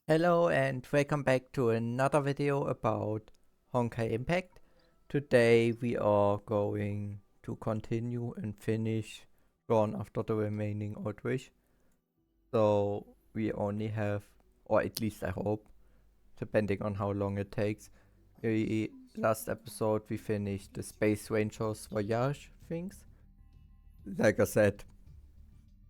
Hello and welcome back to another video about Honkai Impact. Today we are going to continue and finish Dawn after the remaining Outwish. So we only have, or at least I hope, depending on how long it takes. Last episode we finished the Space Rangers Voyage things. Like I said,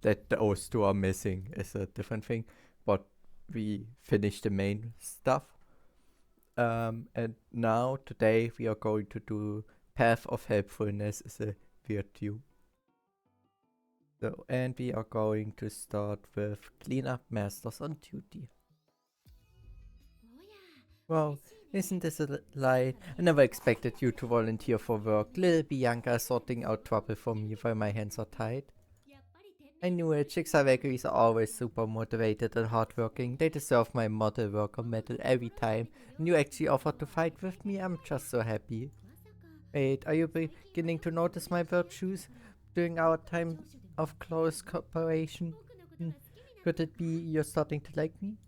that those two are missing is a different thing, but we finished the main stuff. And now today we are going to do Path of Helpfulness as a virtue. So, and we are going to start with Cleanup Masters on duty. Wow, isn't this a lie? I never expected you to volunteer for work. Little Bianca sorting out trouble for me while my hands are tied. I knew it. Chicks are vagaries are always super motivated and hardworking. They deserve my model worker medal every time. And you actually offered to fight with me? I'm just so happy. Wait, are you beginning to notice my virtues during our time of close cooperation? Could it be you're starting to like me?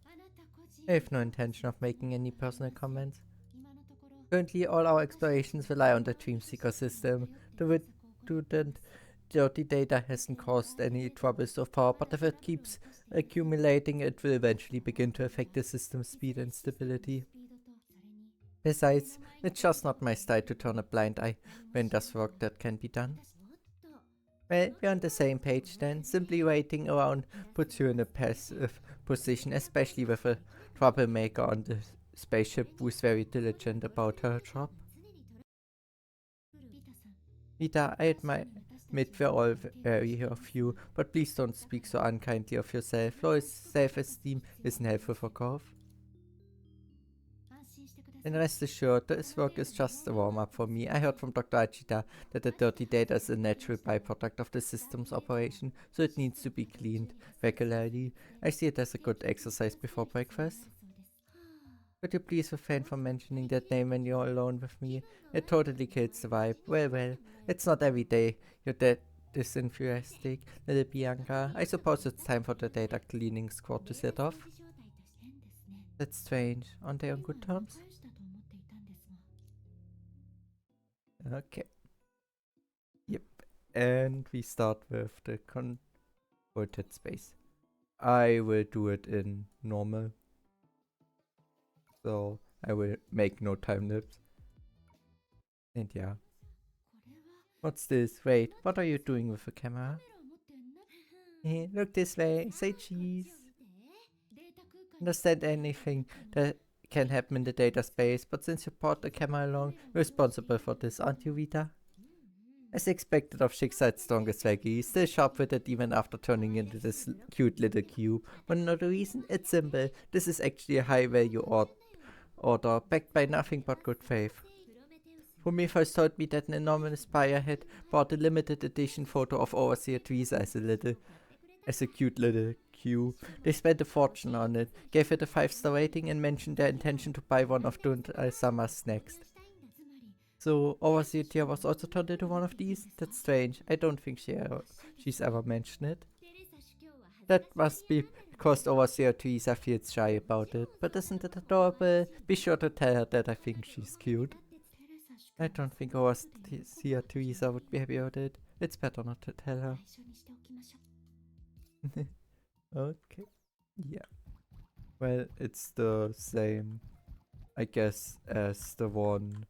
I have no intention of making any personal comments. Currently, all our explorations rely on the Dreamseeker system. The redundant dirty data hasn't caused any trouble so far, but if it keeps accumulating, it will eventually begin to affect the system's speed and stability. Besides, it's just not my style to turn a blind eye when there's work that can be done. Well, we're on the same page then. Simply waiting around puts you in a passive position, especially with a troublemaker on the spaceship who's very diligent about her job. Vita, I admit we're all very of you, but please don't speak so unkindly of yourself. Low self-esteem isn't helpful for growth. And rest assured, this work is just a warm-up for me. I heard from Dr. Achita that the dirty data is a natural byproduct of the system's operation, so it needs to be cleaned regularly. I see it as a good exercise before breakfast. Could you please refrain from mentioning that name when you're alone with me? It totally kills the vibe. Well, it's not every day you're that disenthustic, little Bianca. I suppose it's time for the data cleaning squad to set off. That's strange. Aren't they on good terms? Okay. Yep. And we start with the converted space. I will do it in normal. So I will make no time lapse. And yeah. What's this? Wait, what are you doing with the camera? Look this way. Say cheese. Understand anything that can happen in the data space, but since you brought the camera along, you're responsible for this, aren't you, Vita? As expected of Schicksal's strongest Veggie, still sharp-witted even after turning into this cute little cube. Wanna know the reason? It's simple. This is actually a high-value order, backed by nothing but good faith. Fumi first told me that an enormous buyer had bought a limited edition photo of Overseer Teresa as a cute little cube. They spent a fortune on it, gave it a 5-star rating, and mentioned their intention to buy one of Summer's next. So Overseer was also turned into one of these? That's strange. I don't think she's ever mentioned it. That must be because Overseer Teresa feels shy about it. But isn't it adorable? Be sure to tell her that I think she's cute. I don't think Overseer Teresa would be happy about it. It's better not to tell her. Okay. Yeah. Well, it's the same, I guess, as the one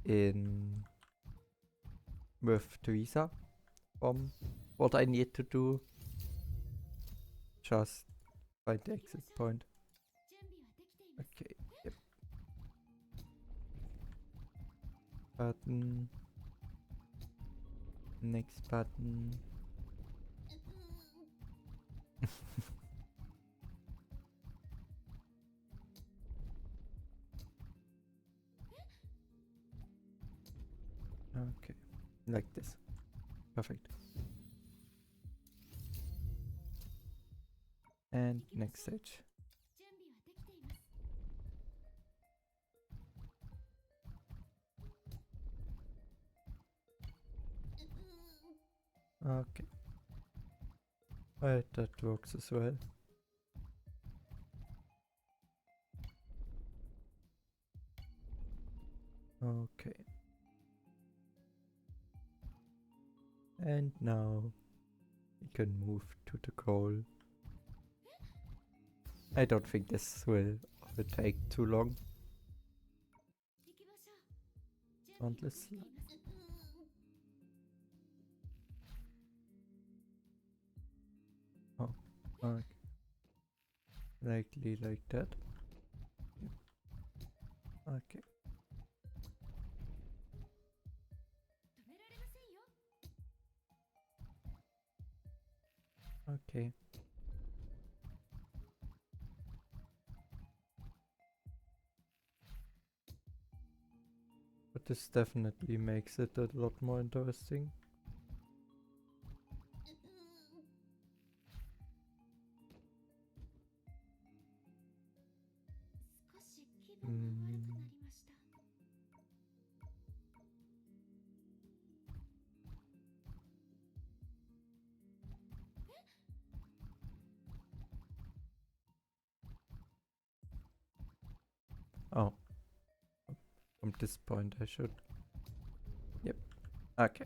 in with Teresa. What I need to do, just find the exit point. Okay. Yep. Button. Next button. Okay. Like this. Perfect. And next stage. Okay. Well, that works as well. Okay. And now we can move to the goal. I don't think this will take too long. Dauntless slide. Oh, okay. Likely like that. Okay. Okay. But this definitely makes it a lot more interesting. Oh, from this point I should. Yep. Okay.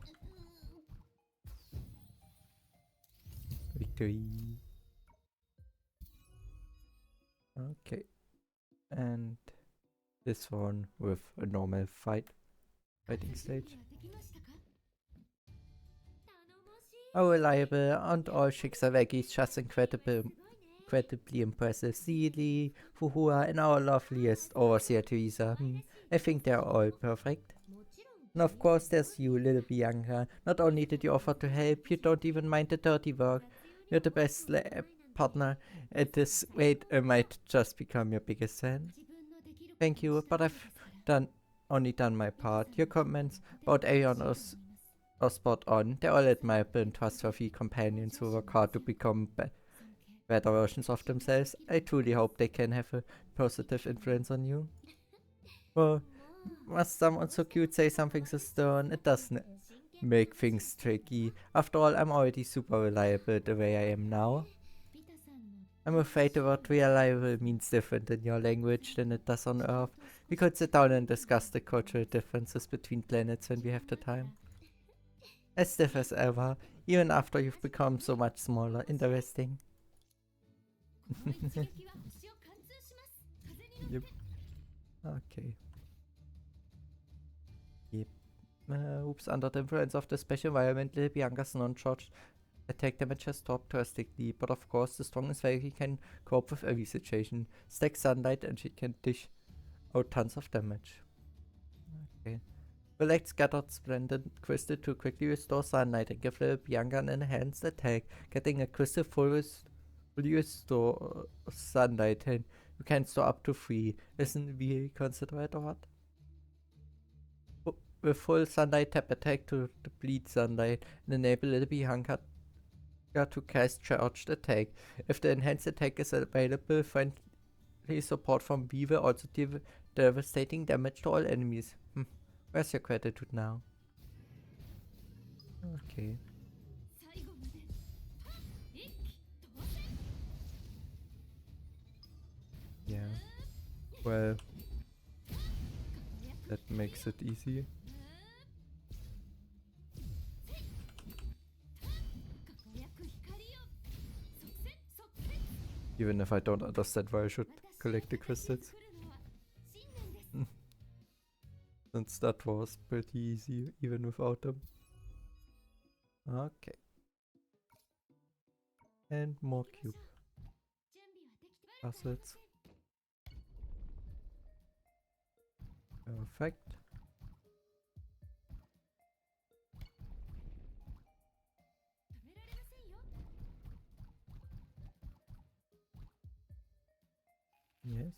Victory. Okay. And this one with a normal fighting stage. How reliable and all Schicksalweg is just incredibly impressive. Seely, Fuhua, and our loveliest overseer Teresa. I think they're all perfect. And of course there's you, little Bianca. Not only did you offer to help, you don't even mind the dirty work. You're the best partner. At this rate, I might just become your biggest fan. Thank you, but I've only done my part. Your comments about Aeon are spot on. They're all admirable and trustworthy companions who work hard to become better versions of themselves. I truly hope they can have a positive influence on you. Well, must someone so cute say something so stern? It doesn't make things tricky. After all, I'm already super reliable the way I am now. I'm afraid the word reliable means different in your language than it does on Earth. We could sit down and discuss the cultural differences between planets when we have the time. As stiff as ever, even after you've become so much smaller. Interesting. Yep. Okay. Yep. Oops, under the influence of the special environment, little Bianca's non-charged attack damage has dropped drastically, but of course the strongest vehicle can cope with every situation. Stack sunlight and she can dish out tons of damage. Okay. Collect scattered splendid crystal to quickly restore sunlight and give little Bianca an enhanced attack. Getting a crystal will restore sunlight and you can store up to 3. Isn't very considerate or what? With full sunlight, tap attack to deplete sunlight and enable little Bianca to cast charged attack. If the enhanced attack is available, friendly support from Vi will also deal devastating damage to all enemies. Where's your gratitude now? Okay. Yeah. Well, that makes it easy. Even if I don't understand why I should collect the crystals. Since that was pretty easy, even without them. Okay. And more cube puzzles. Perfect. Yes.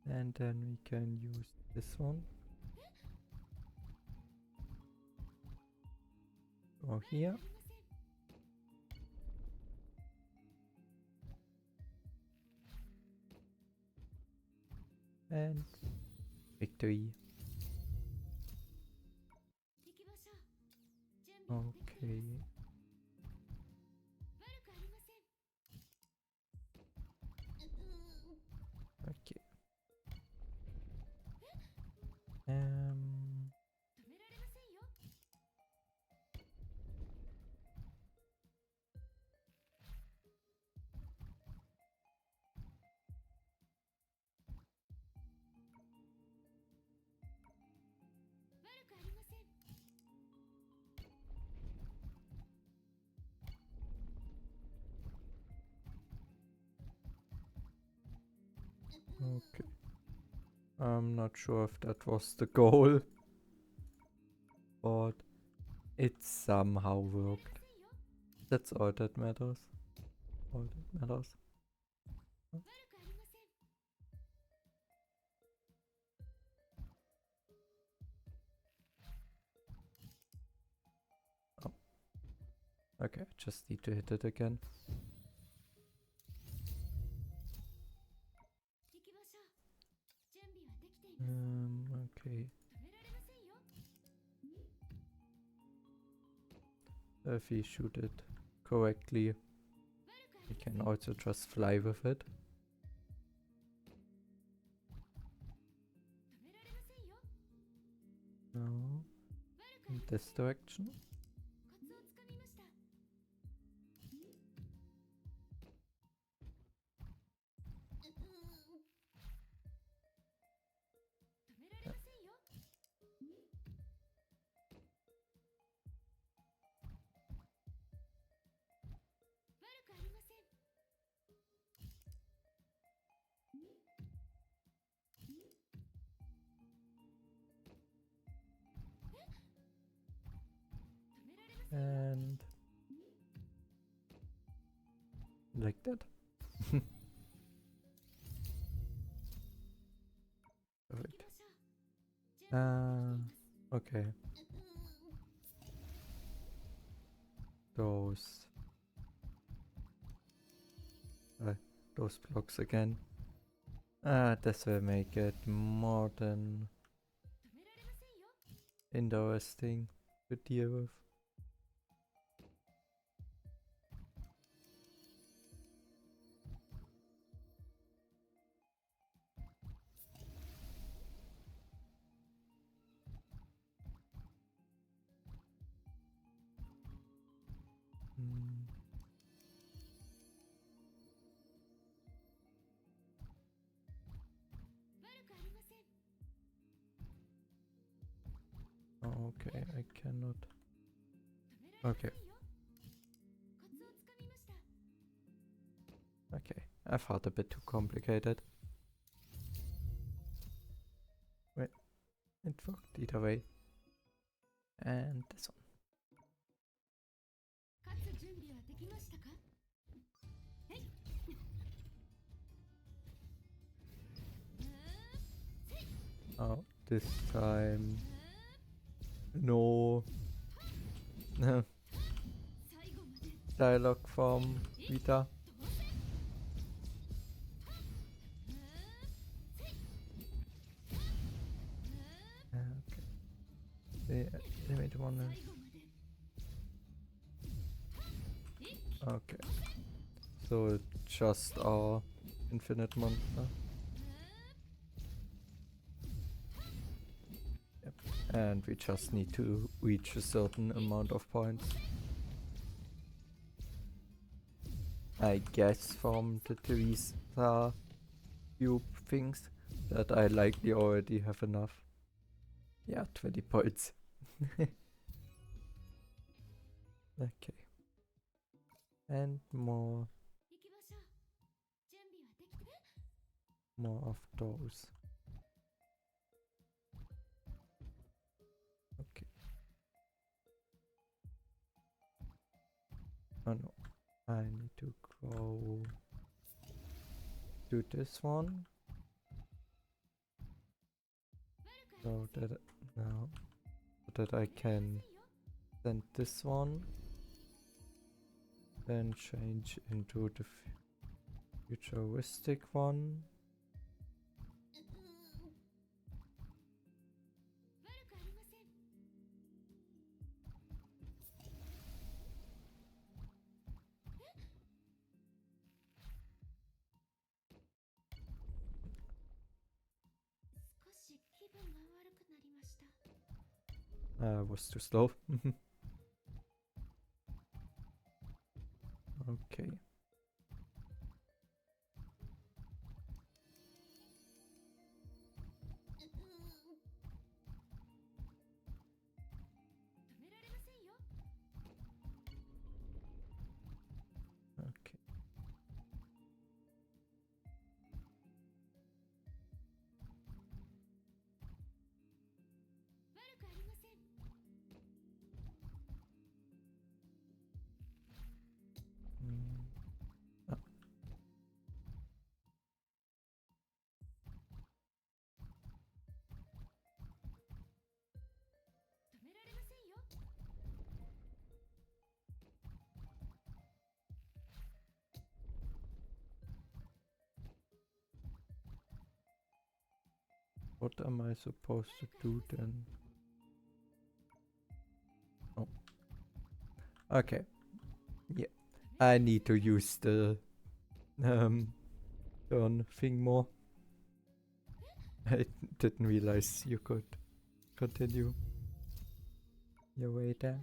And then we can use this one. Go here. And victory. Okay. Okay. Okay. I'm not sure if that was the goal, but it somehow worked. That's all that matters. All that matters. Oh. Okay, just need to hit it again. Okay. If we shoot it correctly, we can also just fly with it. No. In this direction. And like that. Perfect. Okay. Those those blocks again. This will make it more than interesting to deal with. Okay, I cannot. Okay. Okay, I thought a bit too complicated. Wait, it worked either way. And this one. Oh, this time. No. Dialogue from Vita. Okay. They made one. Okay. So just our infinite monster. Yep. And we just need to reach a certain amount of points. I guess from the Teresa cube things that I likely already have enough. Yeah, 20 points. Okay. And more of those. Okay. Oh no. I need to go to this one. So that now so that I can send this one, then change into the futuristic one. I was too slow. Okay. Okay. Ah. What am I supposed to do then? Oh. Okay. Yeah. I need to use the turn thing more. I didn't realize you could continue your way there.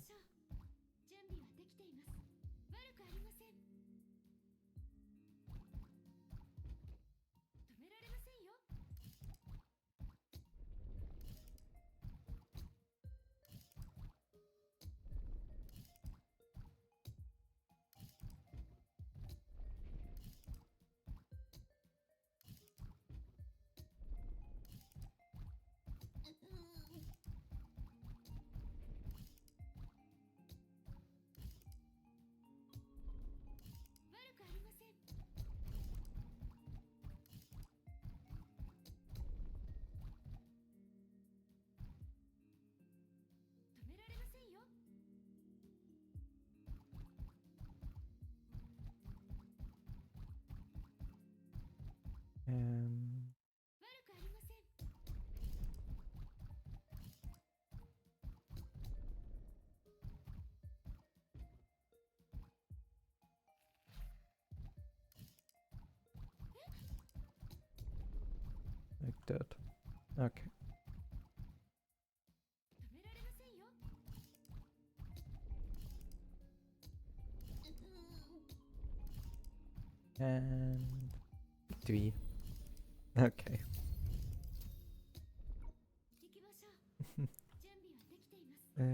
Um, like that. Okay. And three. Okay. uh,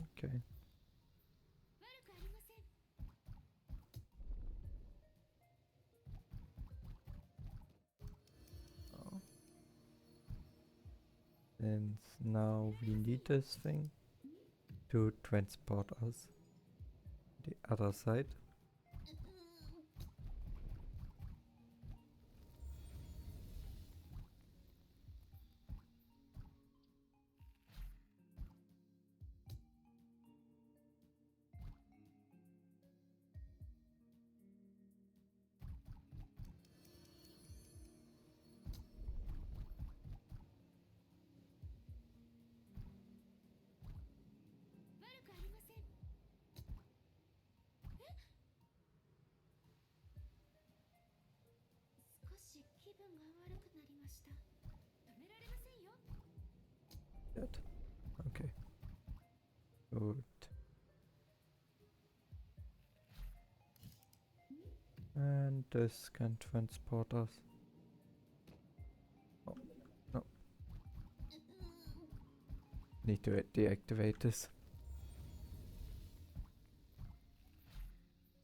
okay. Oh. And now we need this thing to transport us to the other side. Good. Okay. Good. And this can transport us. Oh, no. Need to deactivate this.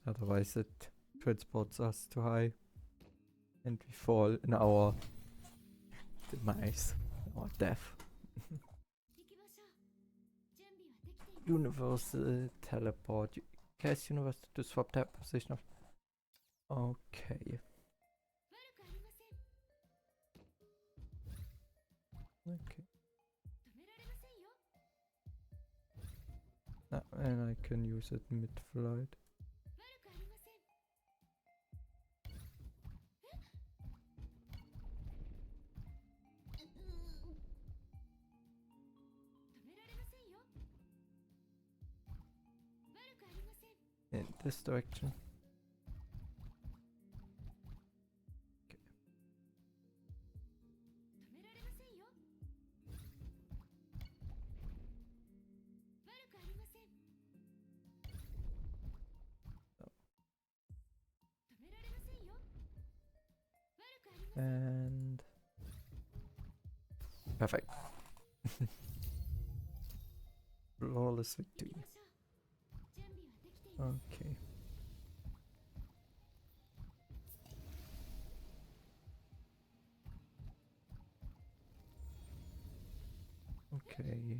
Otherwise it transports us too high. And we fall in our demise. Our death. Universal teleport. Cast universal to swap that position of. Okay. Okay. And I can use it mid-flight. In this direction. And perfect. Flawless victory. Okay. Okay.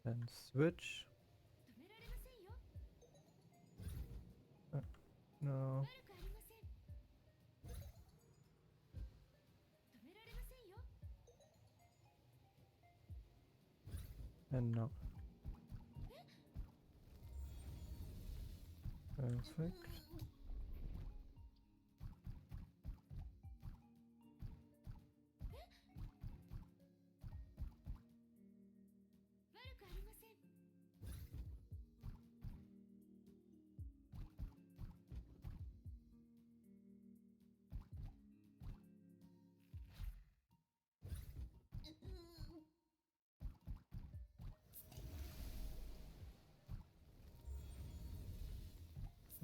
And switch. No. And no. Perfect.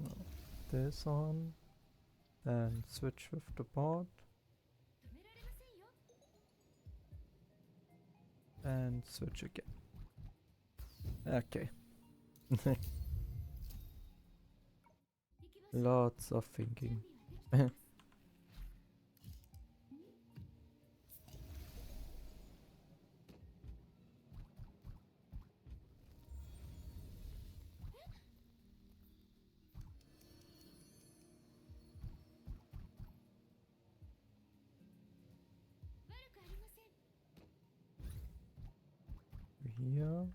No. This on. Then switch with the board. And switch again. Okay. Lots of thinking. Here.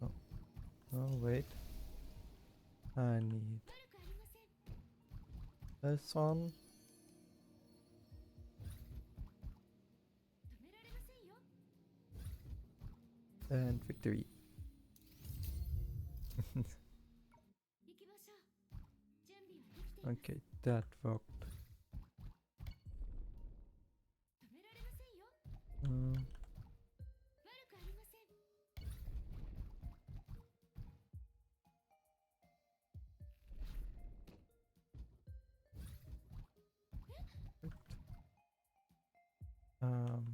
Oh, oh wait. I need this one. And victory. Okay, that worked. Uh, um,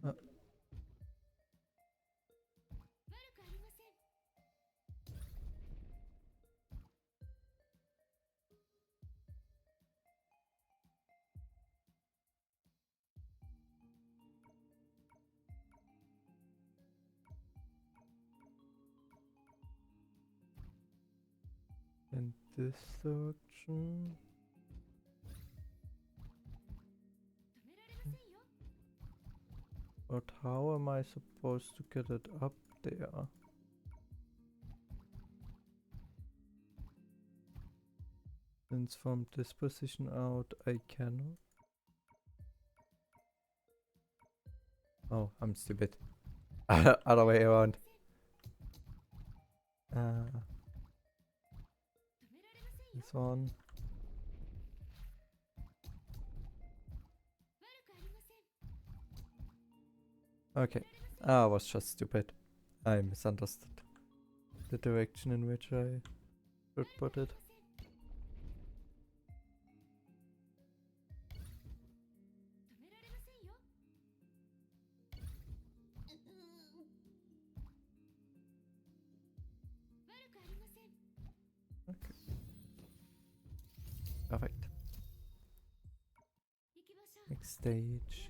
uh, in this direction. But how am I supposed to get it up there? Since from this position out I cannot. Oh, I'm stupid. Other way around. This one. Okay. I was just stupid. I misunderstood the direction in which I should put it. stage.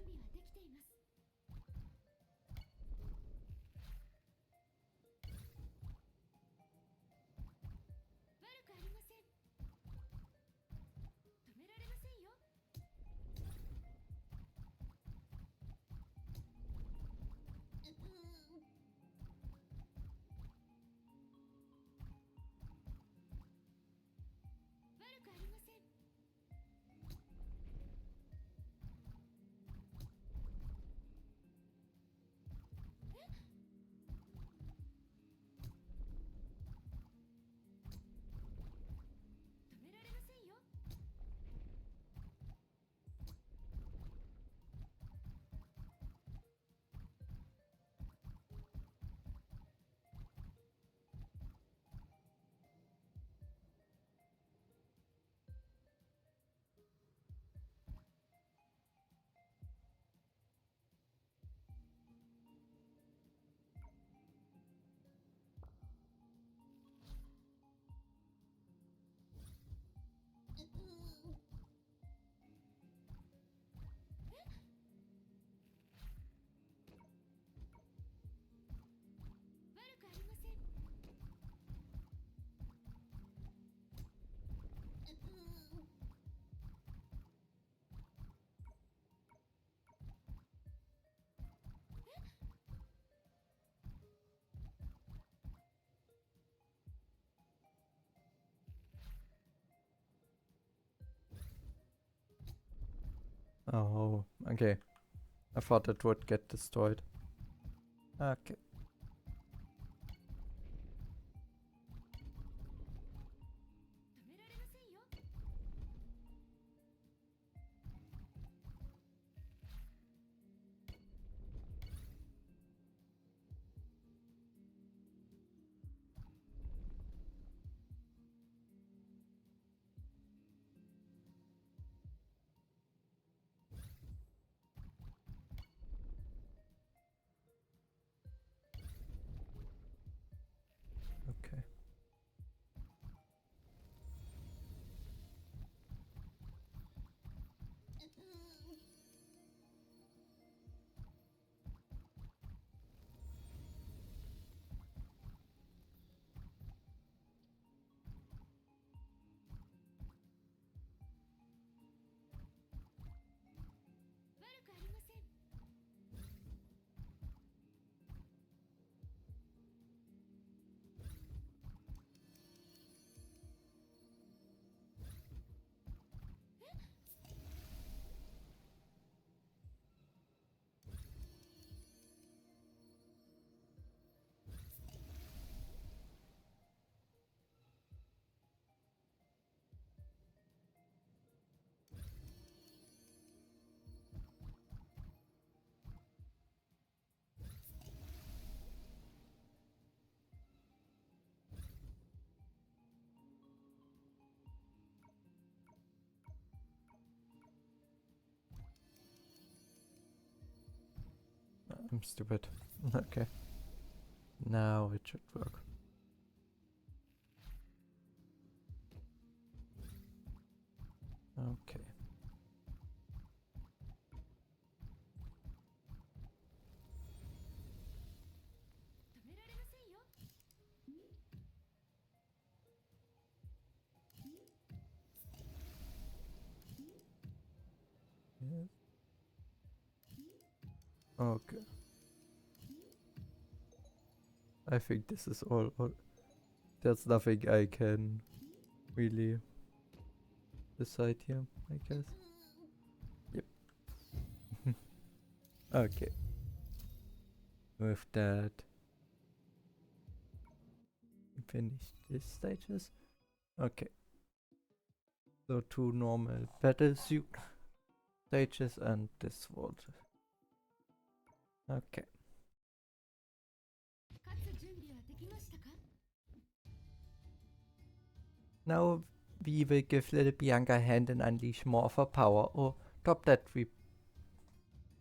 Oh, okay. I thought it would get destroyed. Okay. Okay. I'm stupid. Okay. Now it should work. Okay. Yes. Okay. I think this is all. There's nothing I can really decide here, I guess. Yep. Okay. With that, finish these stages. Okay. So 2 normal battle suit stages and this one. Okay. Now we will give little Bianca a hand and unleash more of her power, or top that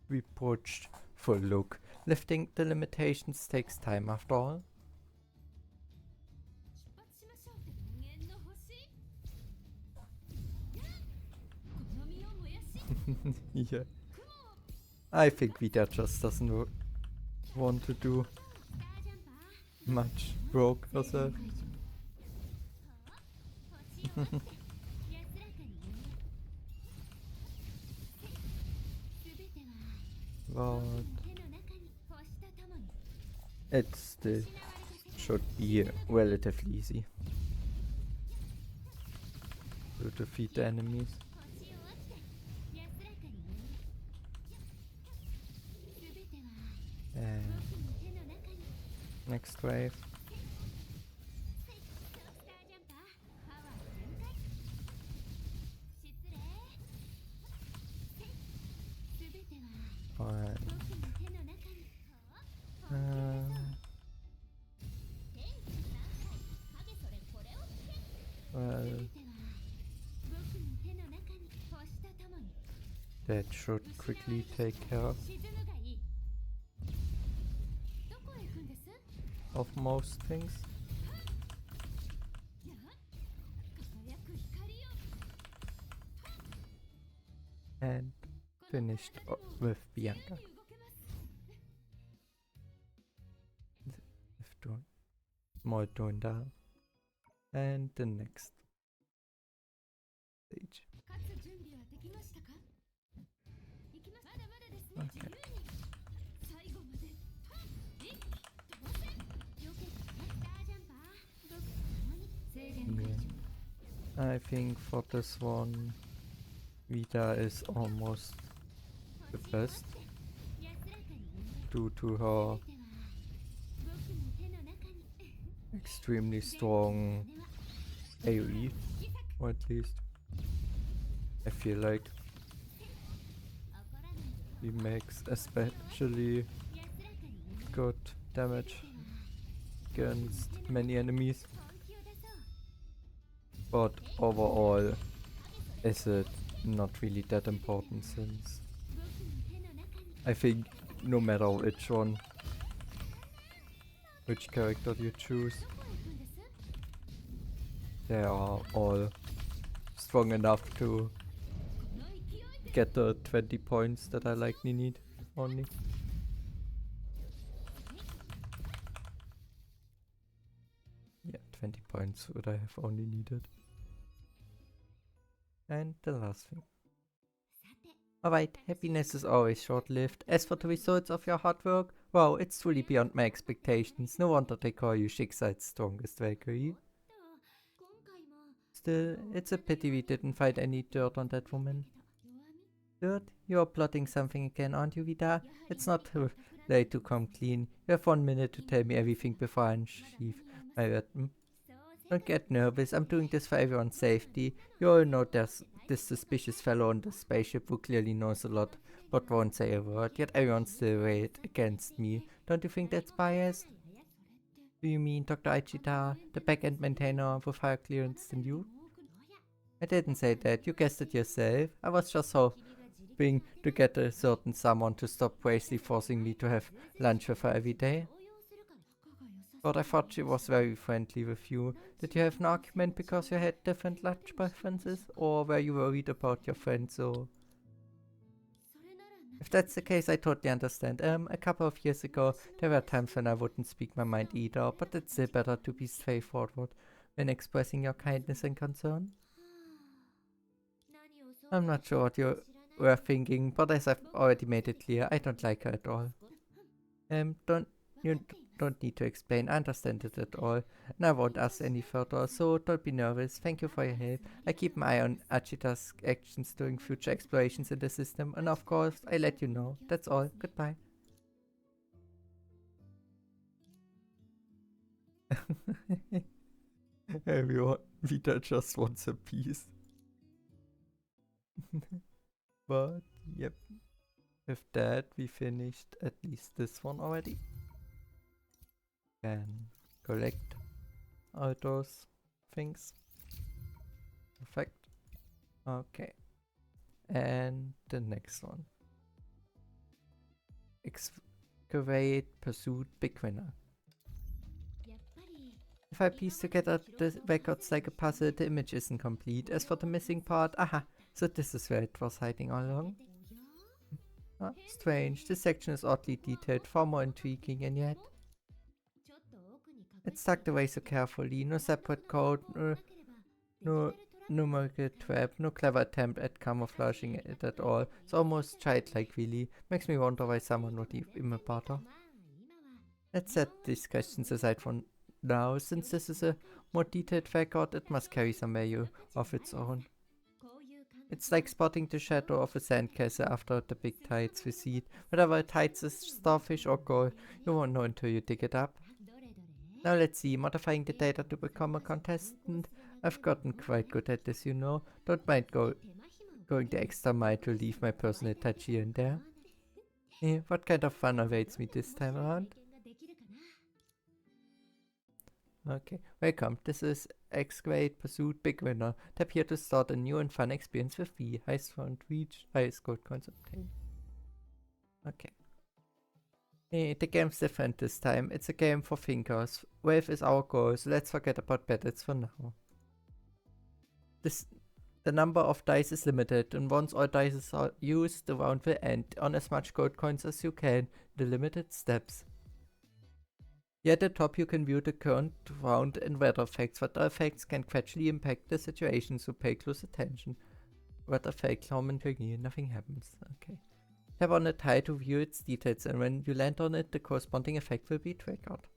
reproachful look. Lifting the limitations takes time after all. Yeah. I think Vita just doesn't want to do much work herself. But it still should be relatively easy to defeat the enemies. And next wave. Well, that should quickly take care of most things. And finished with Bianca. Small tone down. And the next stage. Okay. Yeah. I think for this one, Vita is almost the best due to her extremely strong AoE, or at least I feel like he makes especially good damage against many enemies. But overall, is it not really that important, since I think no matter which character you choose, they are all strong enough to get the 20 points that I likely need only. Yeah, 20 points would I have only needed. And the last thing. Alright, happiness is always short-lived. As for the results of your hard work, wow, it's truly beyond my expectations. No wonder they call you Schicksal's strongest Valkyrie. Still, it's a pity we didn't find any dirt on that woman. Dirt? You're plotting something again, aren't you, Vida? It's not too late to come clean. You have 1 minute to tell me everything before I unsheath my weapon. Don't get nervous, I'm doing this for everyone's safety. You all know there's this suspicious fellow on the spaceship who clearly knows a lot, but won't say a word, yet everyone's still arrayed against me. Don't you think that's biased? Do you mean Dr. Aichita, the back-end maintainer with higher clearance than you? I didn't say that, you guessed it yourself. I was just hoping to get a certain someone to stop crazily forcing me to have lunch with her every day. But I thought she was very friendly with you. Did you have an argument because you had different lunch preferences? Or were you worried about your friends, or... If that's the case, I totally understand. A couple of years ago, there were times when I wouldn't speak my mind either, but it's still better to be straightforward when expressing your kindness and concern. I'm not sure what you were thinking, but as I've already made it clear, I don't like her at all. You don't need to explain, I understand it at all, and I won't ask any further, so don't be nervous. Thank you for your help. I keep my eye on Achita's actions during future explorations in the system, and of course, I let you know. That's all. Goodbye. Everyone, Vita just wants a piece. But, yep. With that, we finished at least this one already. Can collect all those things. Perfect. Okay. And the next one. Excavate, pursuit, big winner. If I piece together the records like a puzzle, the image isn't complete. As for the missing part, aha, so this is where it was hiding all along. Strange, this section is oddly detailed, far more intriguing, and yet it's tucked away so carefully. No separate code, no numerical trap, no clever attempt at camouflaging it at all. It's almost childlike, really. Makes me wonder why someone would even bother. Let's set these questions aside for now. Since this is a more detailed record, it must carry some value of its own. It's like spotting the shadow of a sandcastle after the big tides recede. Whatever it hides is starfish or gold, you won't know until you dig it up. Now let's see, modifying the data to become a contestant. I've gotten quite good at this, you know. Don't mind going the extra mile to leave my personal touch here and there. What kind of fun awaits me this time around? Okay, welcome. This is X-Grade Pursuit Big Winner. Tap here to start a new and fun experience with V. Highest round reach, highest gold coins obtained. Okay. The game's different this time. It's a game for thinkers. Wave is our goal, so let's forget about battles for now. The number of dice is limited, and once all dice are used, the round will end. Earn as much gold coins as you can, the limited steps. Here at the top you can view the current round and weather effects. Weather effects can gradually impact the situation, so pay close attention. Weather effects momentarily, nothing happens. Okay. Tap on a tile to view its details, and when you land on it, the corresponding effect will be triggered.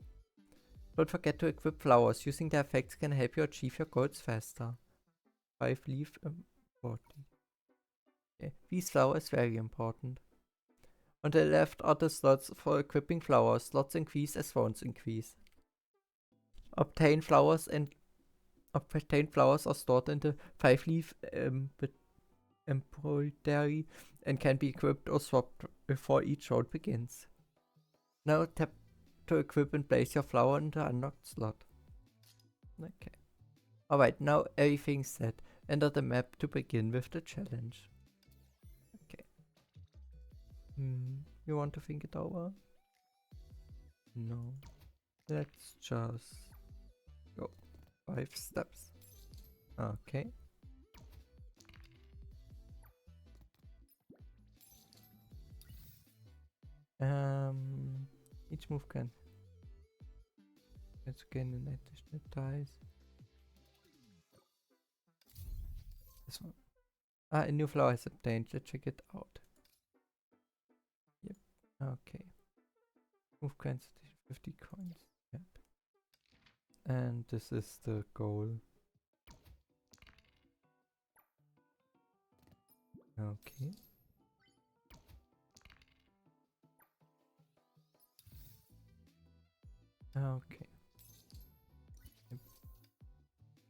Don't forget to equip flowers. Using the effects can help you achieve your goals faster. 5 leaf important. Okay. These flowers very important. On the left are the slots for equipping flowers. Slots increase as rounds increase. Obtained flowers are stored in the 5-leaf embroidery and can be equipped or swapped before each round begins. Now tap to equip and place your flower in the unlocked slot. Okay. Alright, now everything's set. Enter the map to begin with the challenge. Okay. You want to think it over? No. Let's just go 5 steps. Okay. Each move can. Let's gain an additional dice. This one. A new flower is obtained. Let's check it out. Yep. Okay. Move coins 50 coins. Yep. And this is the goal. Okay. Okay. Yep.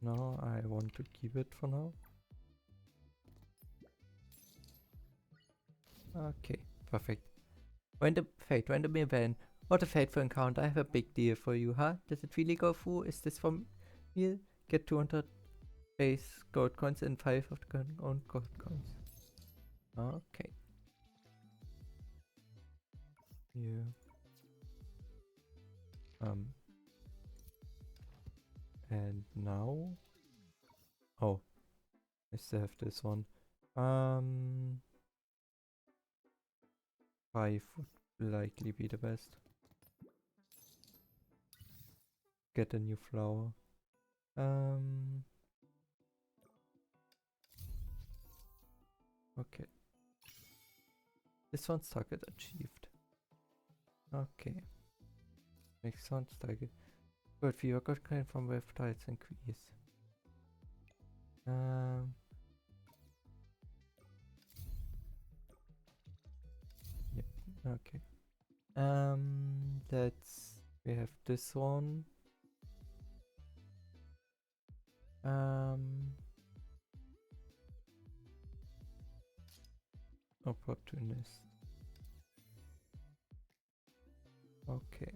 No, I want to keep it for now. Okay, perfect. Random event. What a fateful encounter. I have a big deal for you, huh? Does it really go through? Is this from here? Get 200 base gold coins and 5 of the own gold coins. Okay. Yeah. And now? Oh. I still have this one. 5 would likely be the best. Get a new flower. Okay. This one's target achieved. Okay. Next one's target. Good, for your gold coin from wave tiles increase. Yep, okay. We have this one. Opportunist. Okay.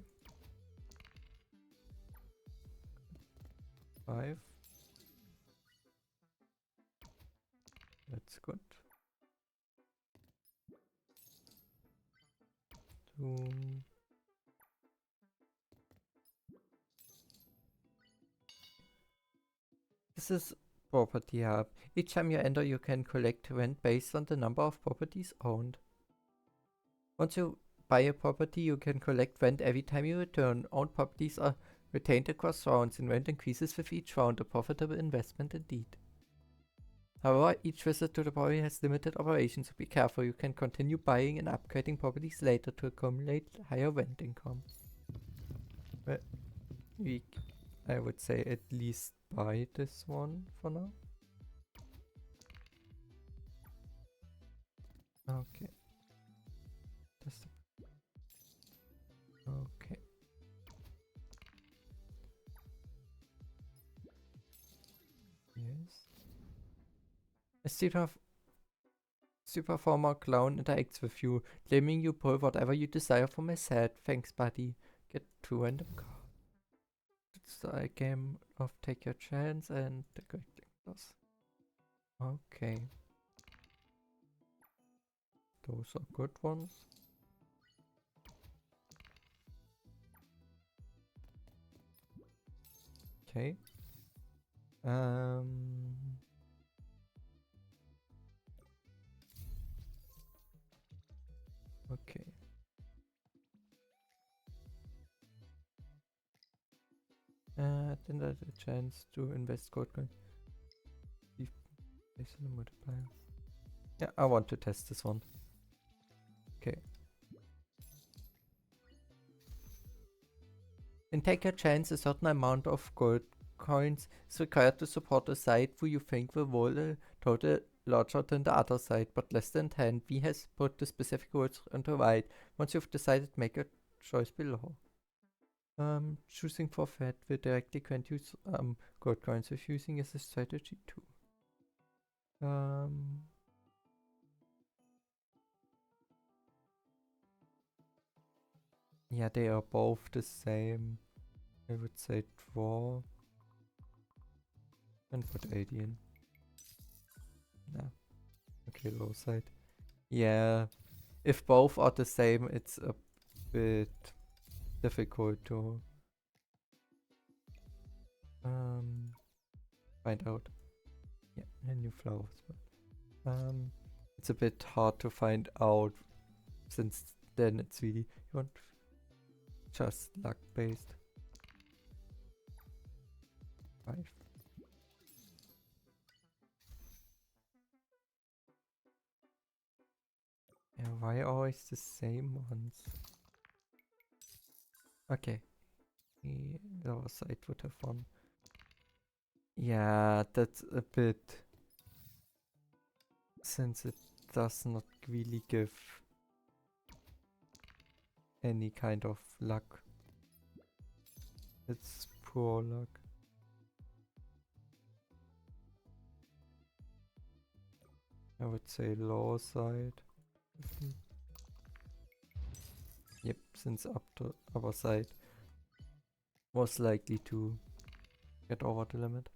5. That's good. 2. This is Property Hub. Each time you enter, you can collect rent based on the number of properties owned. Once you buy a property, you can collect rent every time you return. Owned properties are retained across rounds, and rent increases with each round. A profitable investment indeed. However, each visit to the property has limited operations, so be careful. You can continue buying and upgrading properties later to accumulate higher rent income. But I would say at least buy this one for now. Okay. Okay. Yes. A super former clown interacts with you, claiming you pull whatever you desire from his head. Thanks, buddy. Get 2 random cards. It's a game of take your chance and the collectors. Okay. Those are good ones. Okay. Okay. Then there's a chance to invest gold coin. Based on the multiplier. Yeah, I want to test this one. Okay. In Take a Chance, a certain amount of gold coins is required to support a site who you think will roll a total larger than the other side, but less than 10. V has put the specific rules on the right. Once you've decided, make a choice below. Choosing forfeit will directly grant you gold coins. Refusing is a strategy too. Yeah, they are both the same. I would say draw and put 80 in. Nah. Okay, low side. Yeah, if both are the same, it's a bit difficult to find out. Yeah, and new flowers. But, it's a bit hard to find out since then it's really you want just luck based. 5. Yeah, why always the same ones? Okay. The lower side would have won. Yeah, that's a bit, since it does not really give any kind of luck. It's poor luck. I would say lower side. Yep, since up to upper side was likely to get over the limit.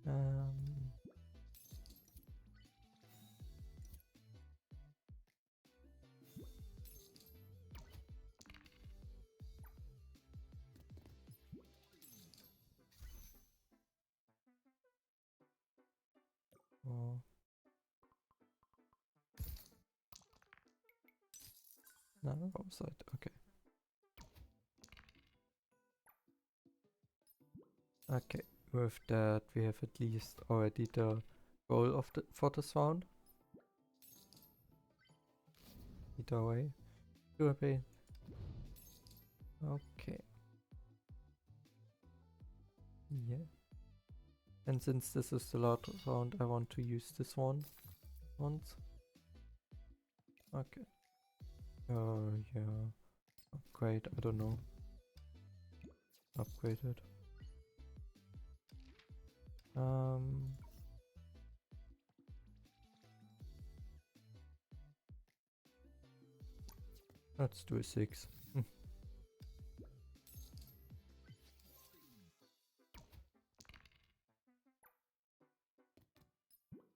Oh. No, upper side, okay. Okay, with that we have at least already the goal of for this round. Either way. Okay. Yeah. And since this is the last round, I want to use this one once. Okay. Yeah. Upgrade, I don't know. Upgraded. Let's do a 6.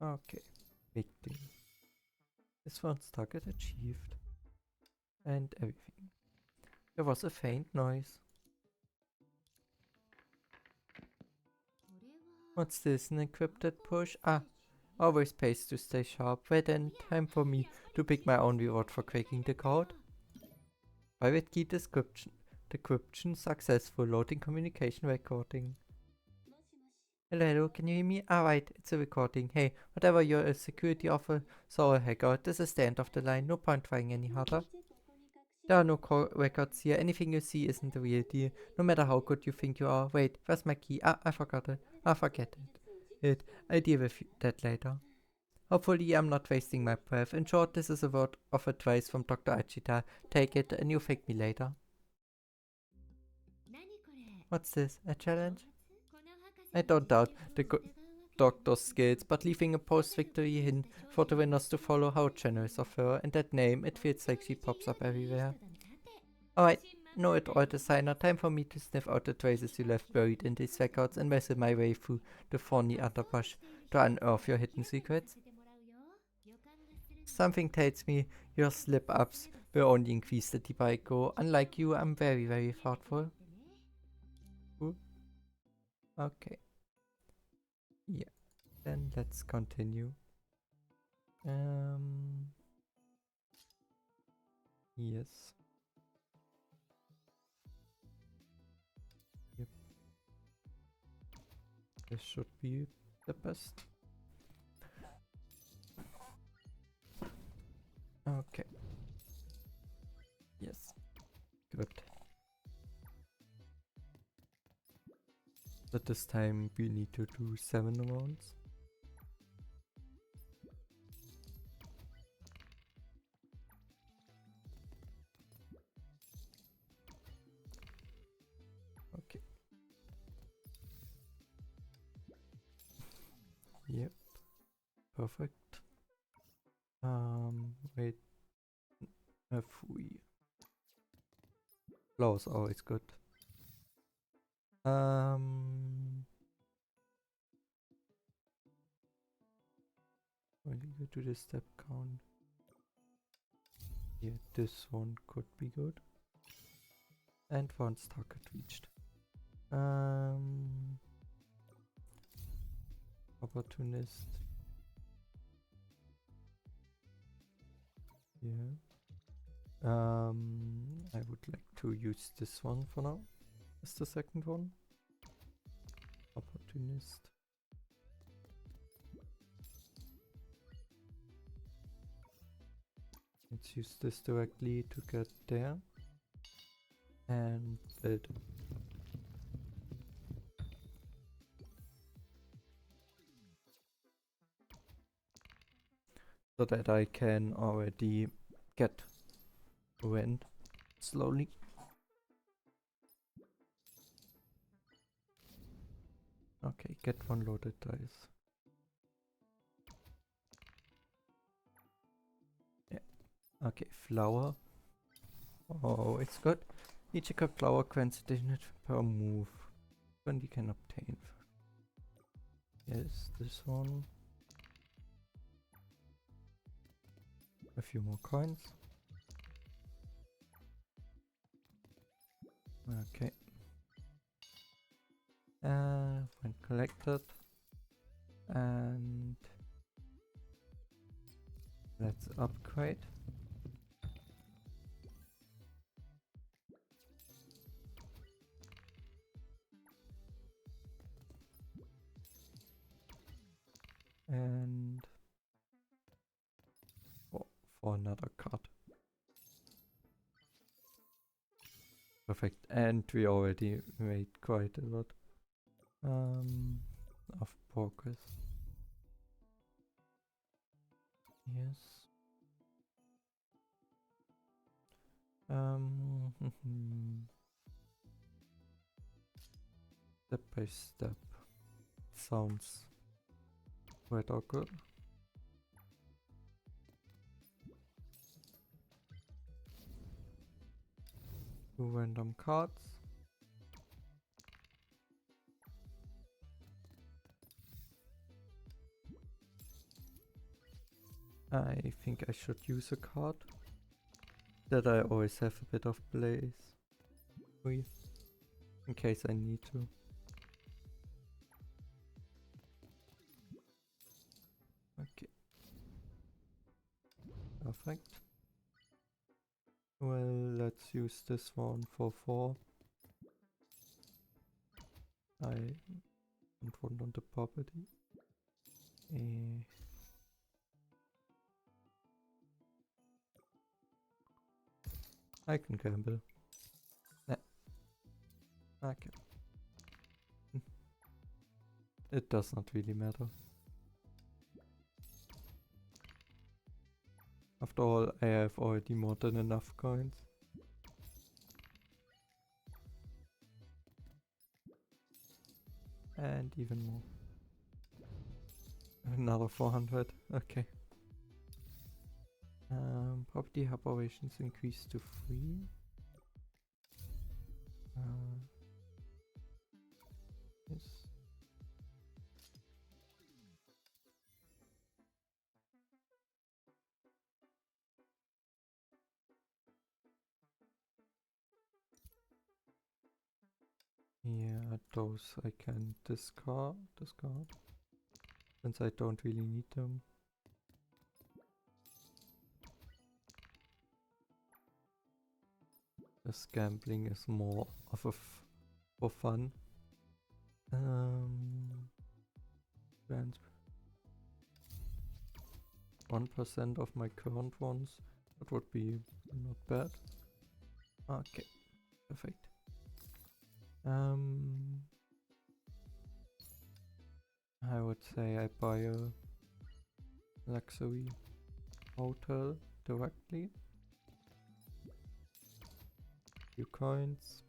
Okay. Victim. This one's target achieved. And everything. There was a faint noise. What's this? An encrypted push? Ah. Always pays to stay sharp. Wait, then time for me to pick my own reward for cracking the code. Private key description. Decryption successful. Loading communication recording. Hello, hello, can you hear me? Alright, it's a recording. Hey, whatever you're a security officer or a hacker, this is the end of the line. No point trying any harder. There are no records here. Anything you see isn't the real deal. No matter how good you think you are. Wait, where's my key? Ah, I forgot it. Ah, forget it. I'll deal with that later. Hopefully I'm not wasting my breath. In short, this is a word of advice from Dr. Achita. Take it and you thank me later. What's this? A challenge? I don't doubt the doctor's skills, but leaving a post-victory hint for the winners to follow. How generous of her. And that name, it feels like she pops up everywhere. Alright, know it all, designer. Time for me to sniff out the traces you left buried in these records and wrestle my way through the thorny underbrush to unearth your hidden secrets. Something tells me your slip-ups will only increase the deeper I go. Unlike you, I'm very, very thoughtful. Ooh. Okay. Yeah. Then let's continue. Yes. Yep. This should be the best. Okay. Yes. Good. But this time we need to do 7 rounds. Okay. Yep. Perfect. Wait. Flowers always good. When you do the step count. Yeah, this one could be good. And once target reached. Opportunist. Yeah. I would like to use this one for now. As the second one. Opportunist. Let's use this directly to get there. And build. So that I can already get wind slowly. Okay, get one loaded dice. Yeah. Okay, flower. Oh, it's good. Each equipped flower grants additional per move when we can obtain. Yes, this one. A few more coins. Okay. When collected. And let's upgrade. And for another card. Perfect. And we already made quite a lot of progress. Yes. Step by step. Sounds quite awkward. Two random cards. I think I should use a card that I always have a bit of place with in case I need to. Perfect. Well, let's use this one for 4. I don't want on the property. I can gamble. Nah. Okay. It does not really matter. After all, I have already more than enough coins. And even more. Another 400. Okay. Property operations increased to 3. Yes. Yeah, those I can discard, since I don't really need them. This gambling is more of a for fun. 1% of my current ones. That would be not bad. Okay, perfect. I would say I buy a luxury hotel directly. Few coins.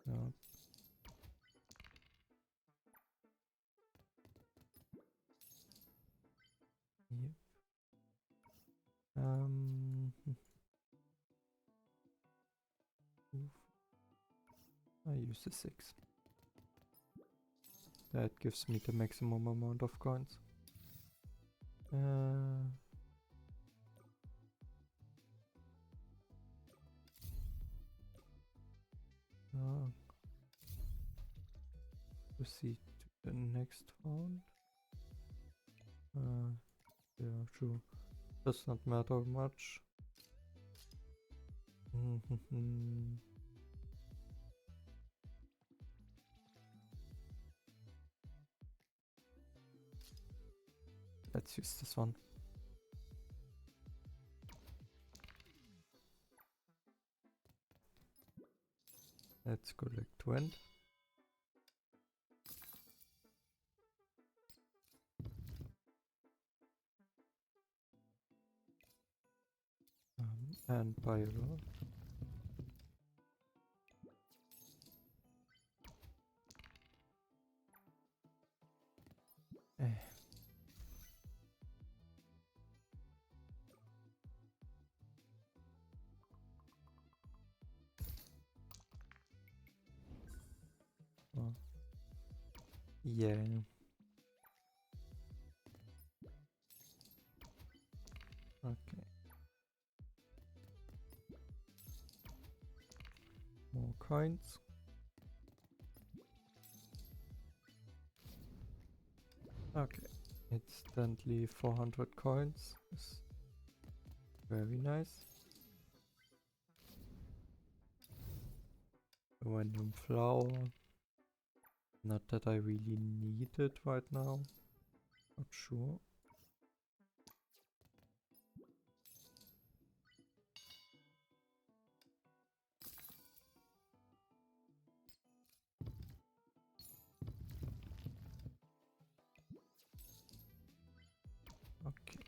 Yep. I use the 6. That gives me the maximum amount of coins. Proceed to the next round. Yeah, sure. Does not matter much. Let's use this one. Let's collect 20. And buy a lot. Oh. Yeah. Okay. More coins. Okay. Instantly 400 coins. Is very nice. Random flower. Not that I really need it right now. Not sure. Okay.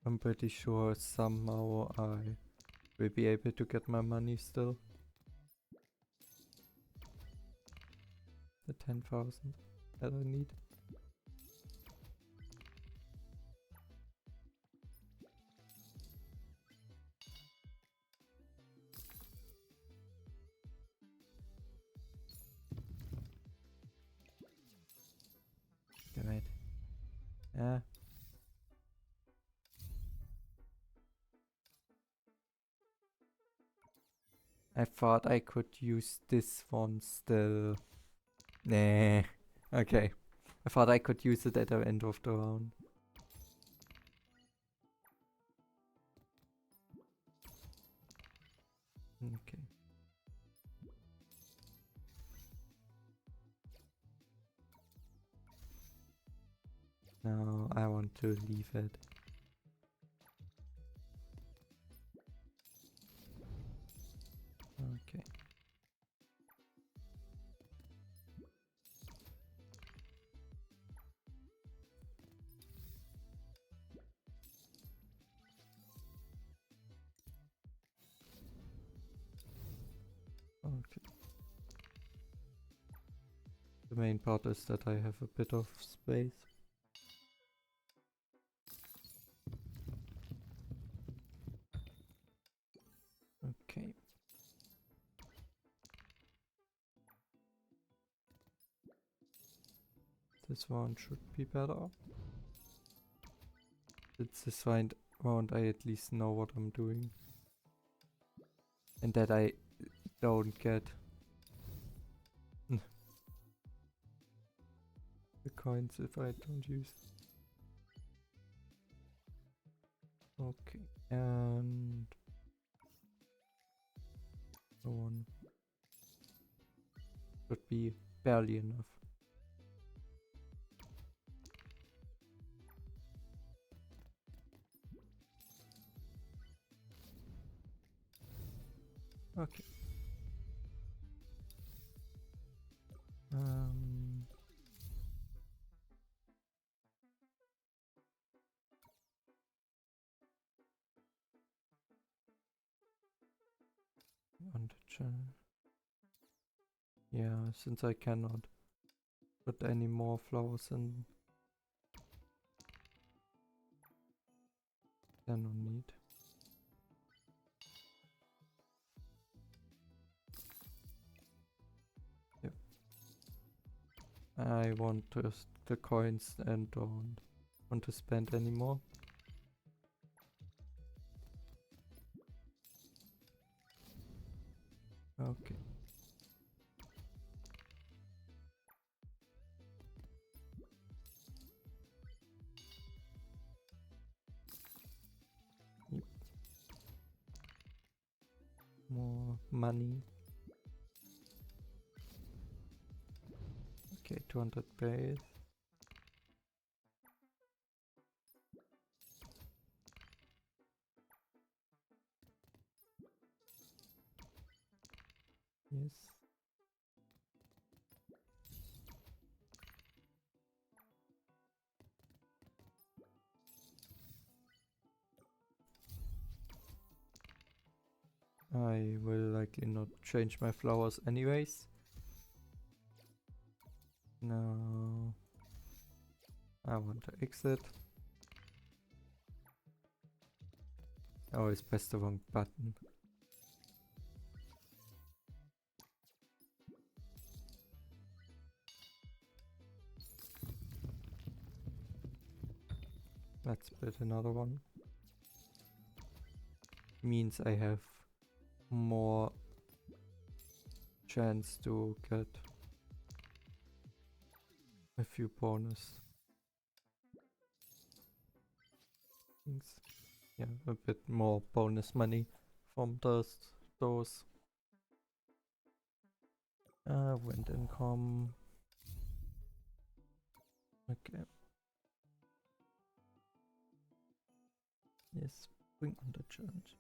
I'm pretty sure somehow I will be able to get my money still. The 10,000 that I need. Great. Yeah. I thought I could use this one still. Nah. Okay. I thought I could use it at the end of the round. Okay. No, I want to leave it. Okay. Okay. The main part is that I have a bit of space. Okay. This one should be better. It's this round I at least know what I'm doing. And that I don't get the coins if I don't use. Okay, and the one should be barely enough. Okay. On the channel. Yeah, since I cannot put any more flowers in, I don't need. Yep. I want the coins and don't want to spend any more. Okay. Yep. More money. Okay, 200 base. Yes. I will likely not change my flowers anyways. No. I want to exit. I always press the wrong button. Let's build another one. Means I have more chance to get a few bonus things. Yeah, a bit more bonus money from those. Wind income. Okay. Yes, bring on the challenge.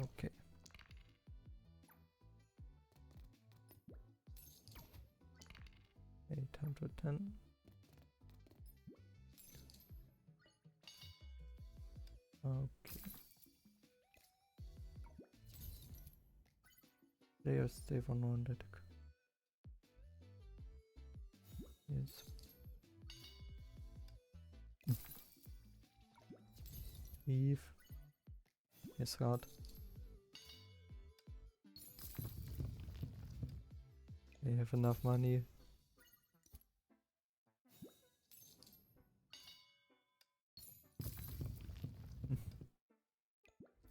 Okay. $810. Okay. Players stay for 100. Yes. Leave. Yes, hard. They have enough money.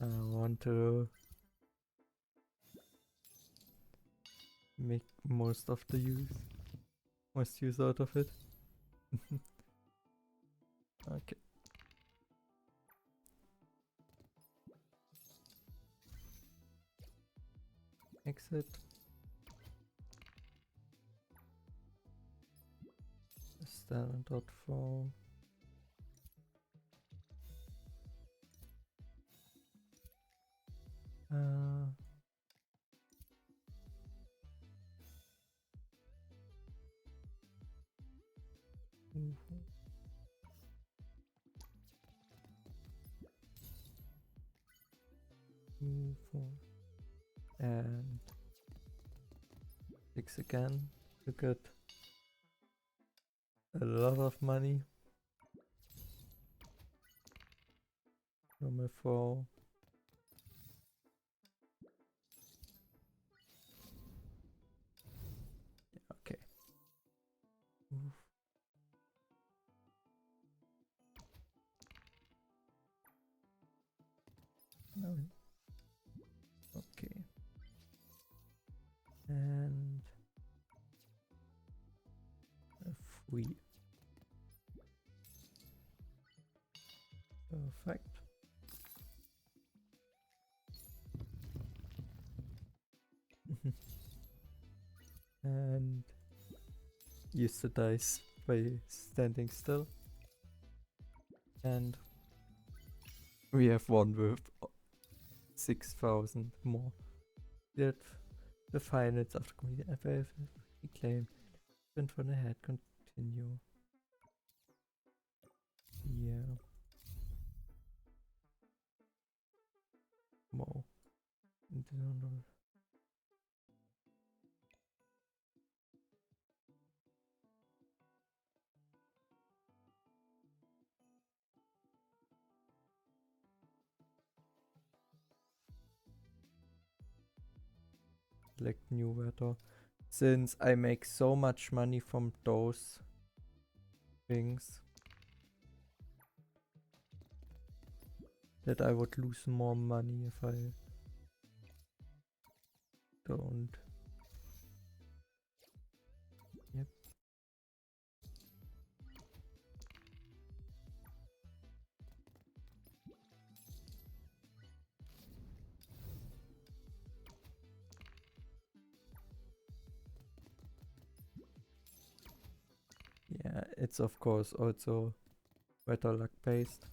I want to make most use out of it. Okay. Exit. Standard.phone. And 6 again to get a lot of money. Number 4. Okay. No. Okay. And a 3. Perfect. And use the dice by standing still. And we have one worth 6,000 more. That the finals of the community reclaim. Sprint from ahead, continue. Yeah. More. Select new weather. Since I make so much money from those things that I would lose more money if I don't. Yep. Yeah, it's of course also better luck based.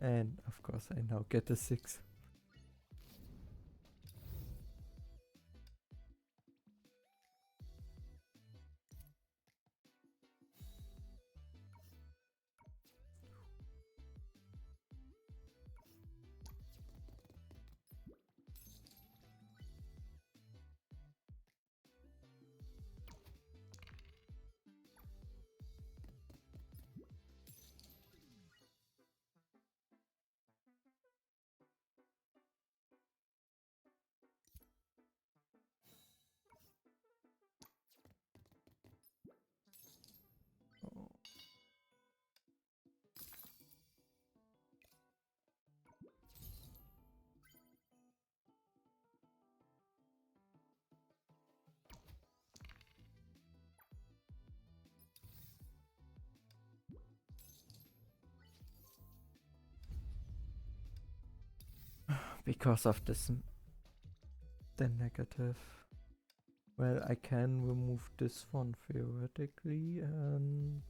And of course I now get a 6. Because of this, the negative. Well, I can remove this one theoretically and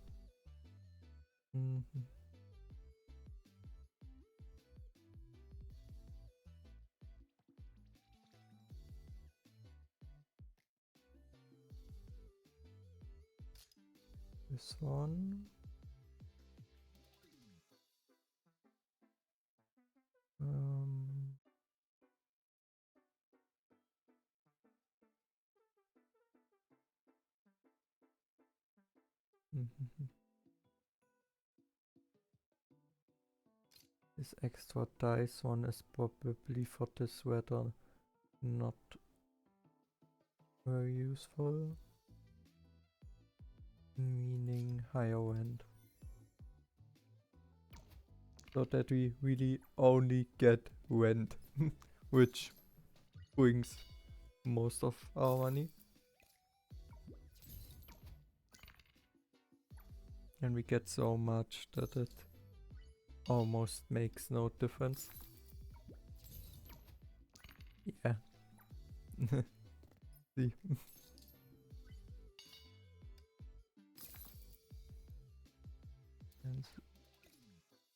this one. This extra dice one is probably for this weather not very useful. Meaning higher end. So that we really only get rent, which brings most of our money. And we get so much that it almost makes no difference. Yeah. See. And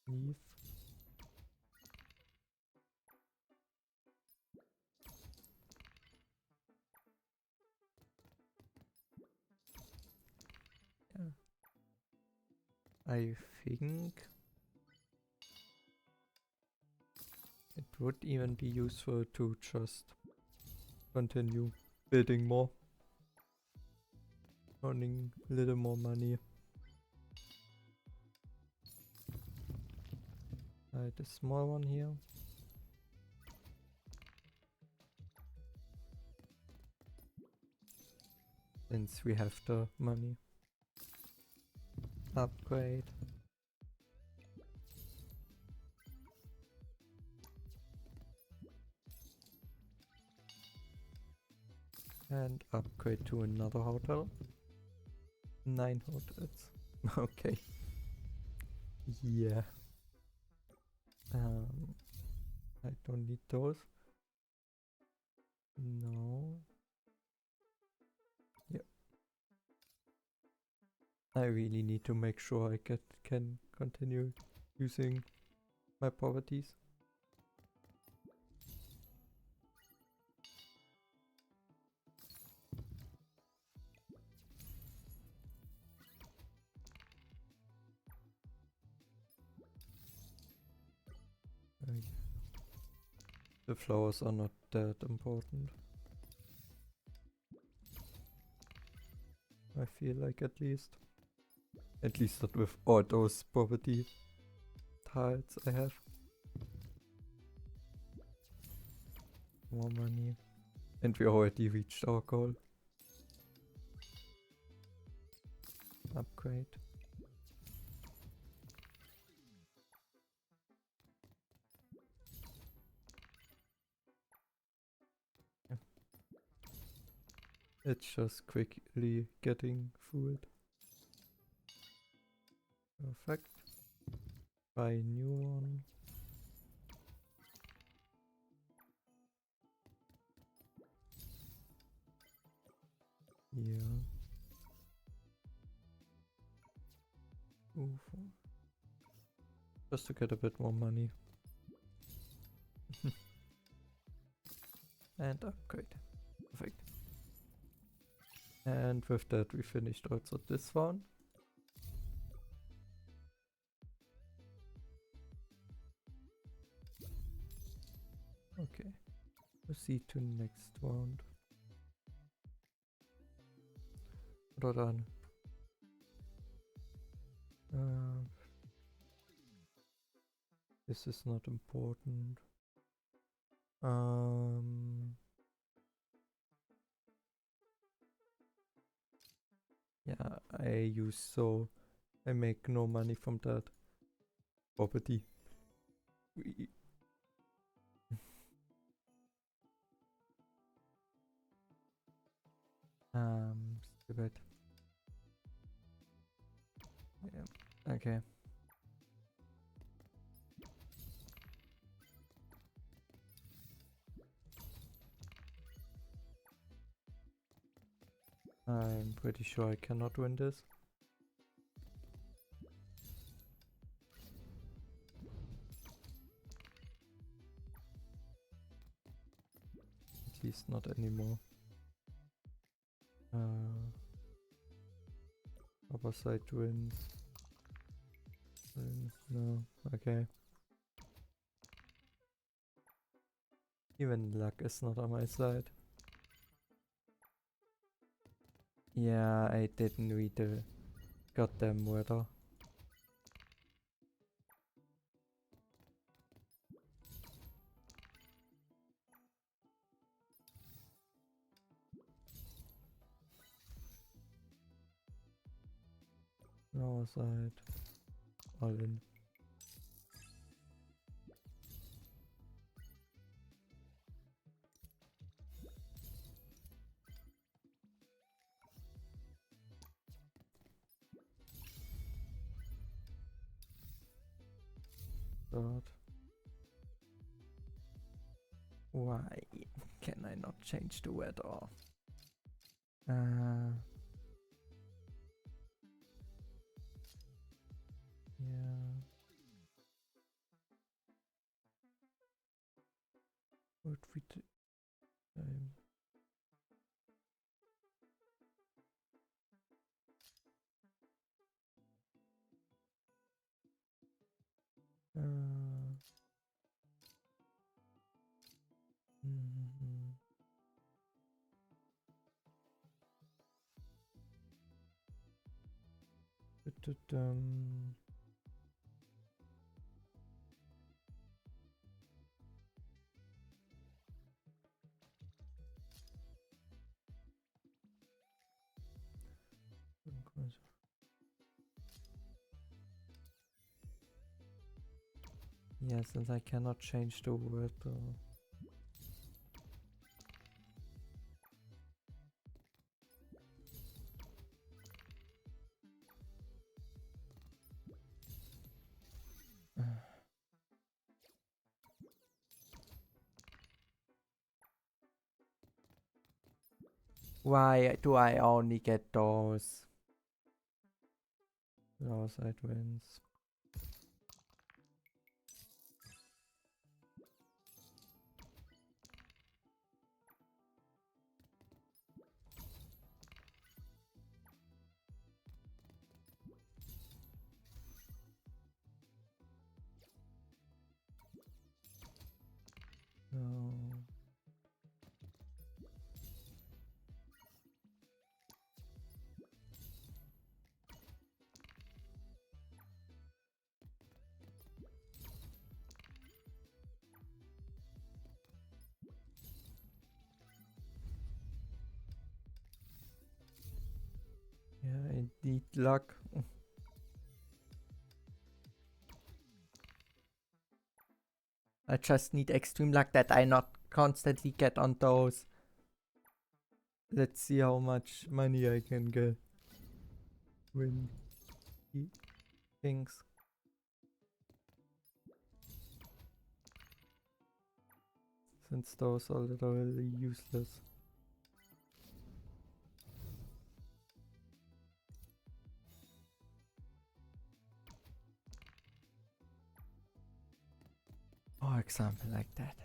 leave. Yeah. I think it would even be useful to just continue building more. Earning a little more money. The small one here. Since we have the money. Upgrade. And upgrade to another hotel. 9 hotels. Okay. Yeah. I don't need those. No. Yep. I really need to make sure I can continue using my properties. The flowers are not that important. I feel like at least. At least not with all those property tiles I have. More money. And we already reached our goal. Upgrade. Yeah. It's just quickly getting through it. Perfect. Buy a new one. Yeah. Oof. Just to get a bit more money. And upgrade. Perfect. And with that we finished also this one. Okay. Proceed to next round. Hold on. This is not important. Yeah, I make no money from that property. Stupid. Yeah, okay. I'm pretty sure I cannot win this. At least not anymore. Upper side wins. No, okay. Even luck is not on my side. Yeah, I didn't read the Goddamn weather. Lower side. All in. God. Why can I not change the weather? Yeah. What we do? Mhm. Du-du-dum. Yeah, since I cannot change the word. Why do I only get those? Lower side wins. No. Yeah, I need luck. I just need extreme luck that I not constantly get on those. Let's see how much money I can get. Win things. Since those are literally useless. For example, like that.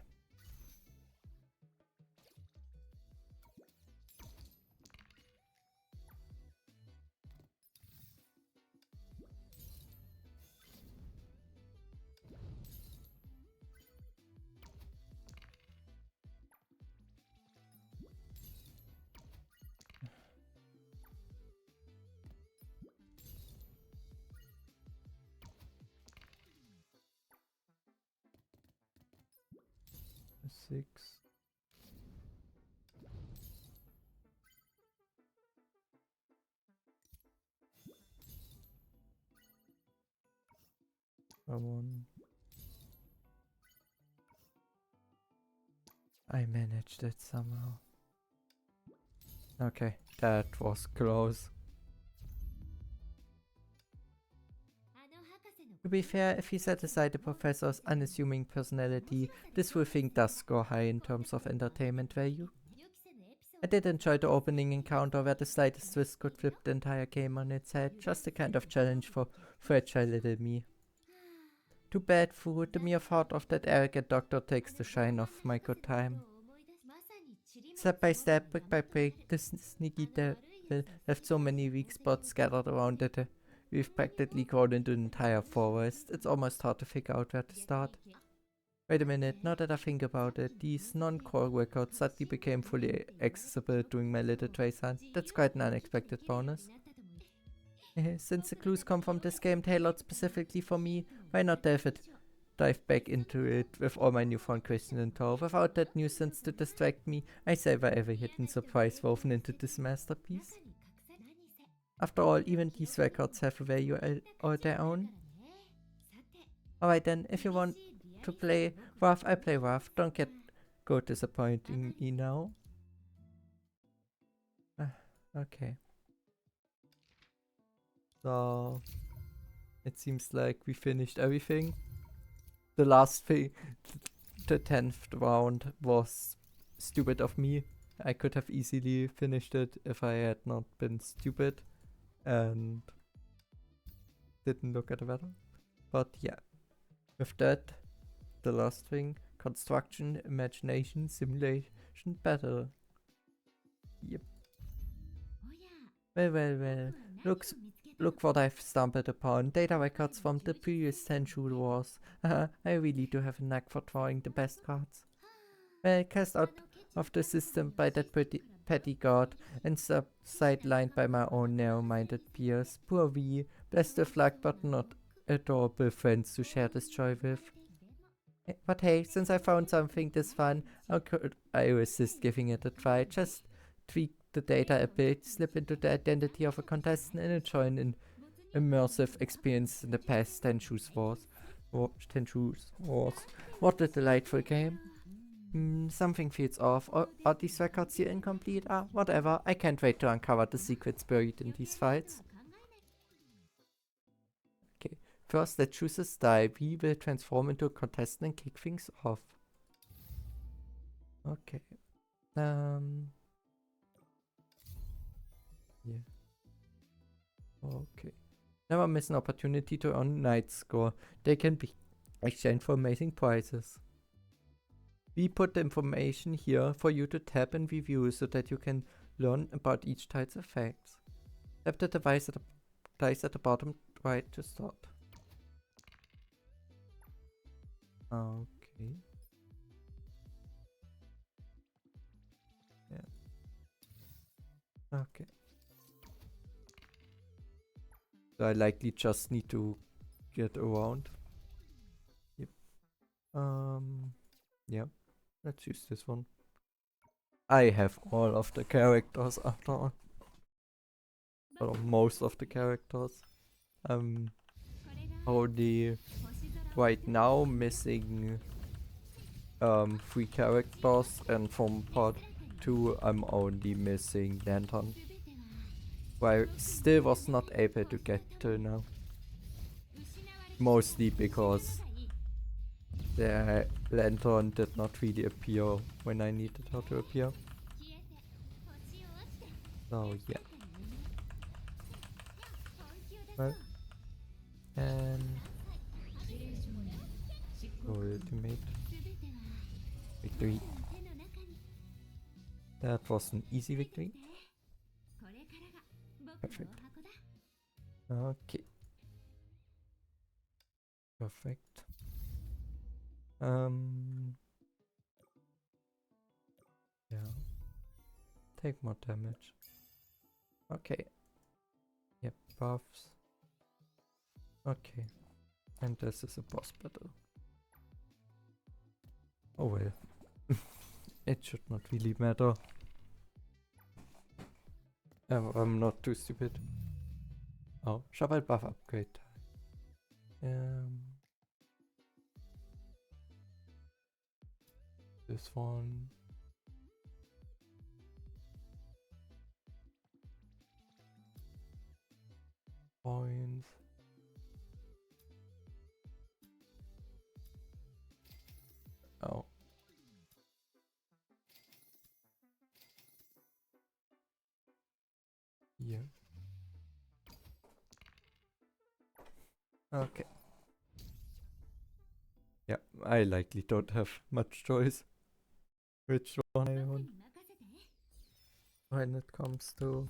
Six. One. I managed it somehow. Okay, that was close. To be fair, if you set aside the professor's unassuming personality, this whole thing does score high in terms of entertainment value. I did enjoy the opening encounter where the slightest twist could flip the entire game on its head, just the kind of challenge for fragile little me. Too bad, food, the mere thought of that arrogant doctor takes the shine off my good time. Step by step, brick by brick, this sneaky devil left so many weak spots scattered around it. We've practically grown into an entire forest. It's almost hard to figure out where to start. Wait a minute, now that I think about it, these non-core records suddenly became fully accessible during my little trace hunt. That's quite an unexpected bonus. Since the clues come from this game tailored specifically for me, why not dive back into it with all my newfound questions in tow? Without that nuisance to distract me, I savor every hidden surprise woven into this masterpiece. After all, even these records have a value all their own. Alright then, if you want to play rough, I play rough. Don't go disappointing me now. Okay. So it seems like we finished everything. The last thing, the 10th round was stupid of me. I could have easily finished it if I had not been stupid and didn't look at the weather. But yeah, with that, the last thing, construction, imagination, simulation, battle. Yep. Well. Look what I've stumbled upon. Data records from the previous Senju Wars. I really do have a knack for drawing the best cards. Well, cast out of the system by that petty god and sidelined by my own narrow-minded peers. Poor V, blessed with luck but not adorable friends to share this joy with. But hey, since I found something this fun, how could I resist giving it a try? Just tweak the data a bit, slip into the identity of a contestant and enjoy an immersive experience in the past Tenchu's Wars. What a delightful game. Something feels off. Are these records here incomplete? Whatever. I can't wait to uncover the secrets buried in these files. Okay, first let's choose a style. We will transform into a contestant and kick things off. Okay. Yeah. Okay. Never miss an opportunity to earn Knight score. They can be exchanged for amazing prizes. We put the information here for you to tap and review so that you can learn about each tile's effects. Tap the dice at the bottom right to start. Okay. Yeah. Okay. So I likely just need to get around. Yep. Yeah. Let's use this one. I have all of the characters after all. Or most of the characters. Only right now missing 3 characters, and from part 2 I'm only missing Lantern. Where I still was not able to get till now. Mostly because the Lantern did not really appear when I needed her to appear. So yeah. Well, and ultimate victory. That was an easy victory. Perfect. Okay. Perfect. Yeah. Take more damage. Okay. Yep, buffs. Okay. And this is a boss battle. Oh well. It should not really matter. I'm not too stupid. Oh, Shabbat buff upgrade. This one. Points. Oh. Yeah. Okay. Yeah, I likely don't have much choice which one I want when it comes to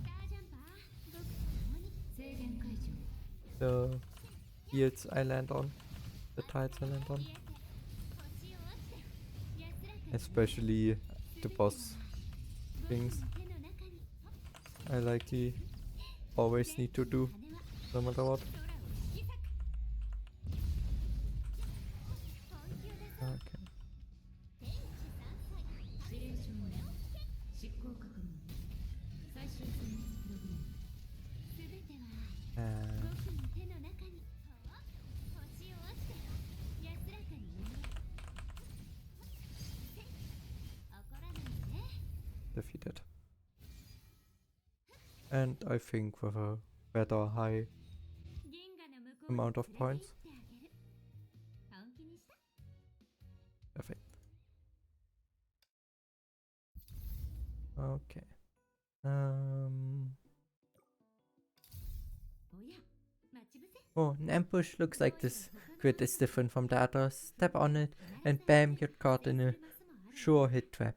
the fields I land on, the tiles I land on. Especially the boss things I likely always need to do. no matter what. Okay. Defeated. And I think with a better high amount of points. Perfect. Okay. Oh, an ambush looks like this grid is different from the others. Step on it and bam, you're caught in a sure hit trap.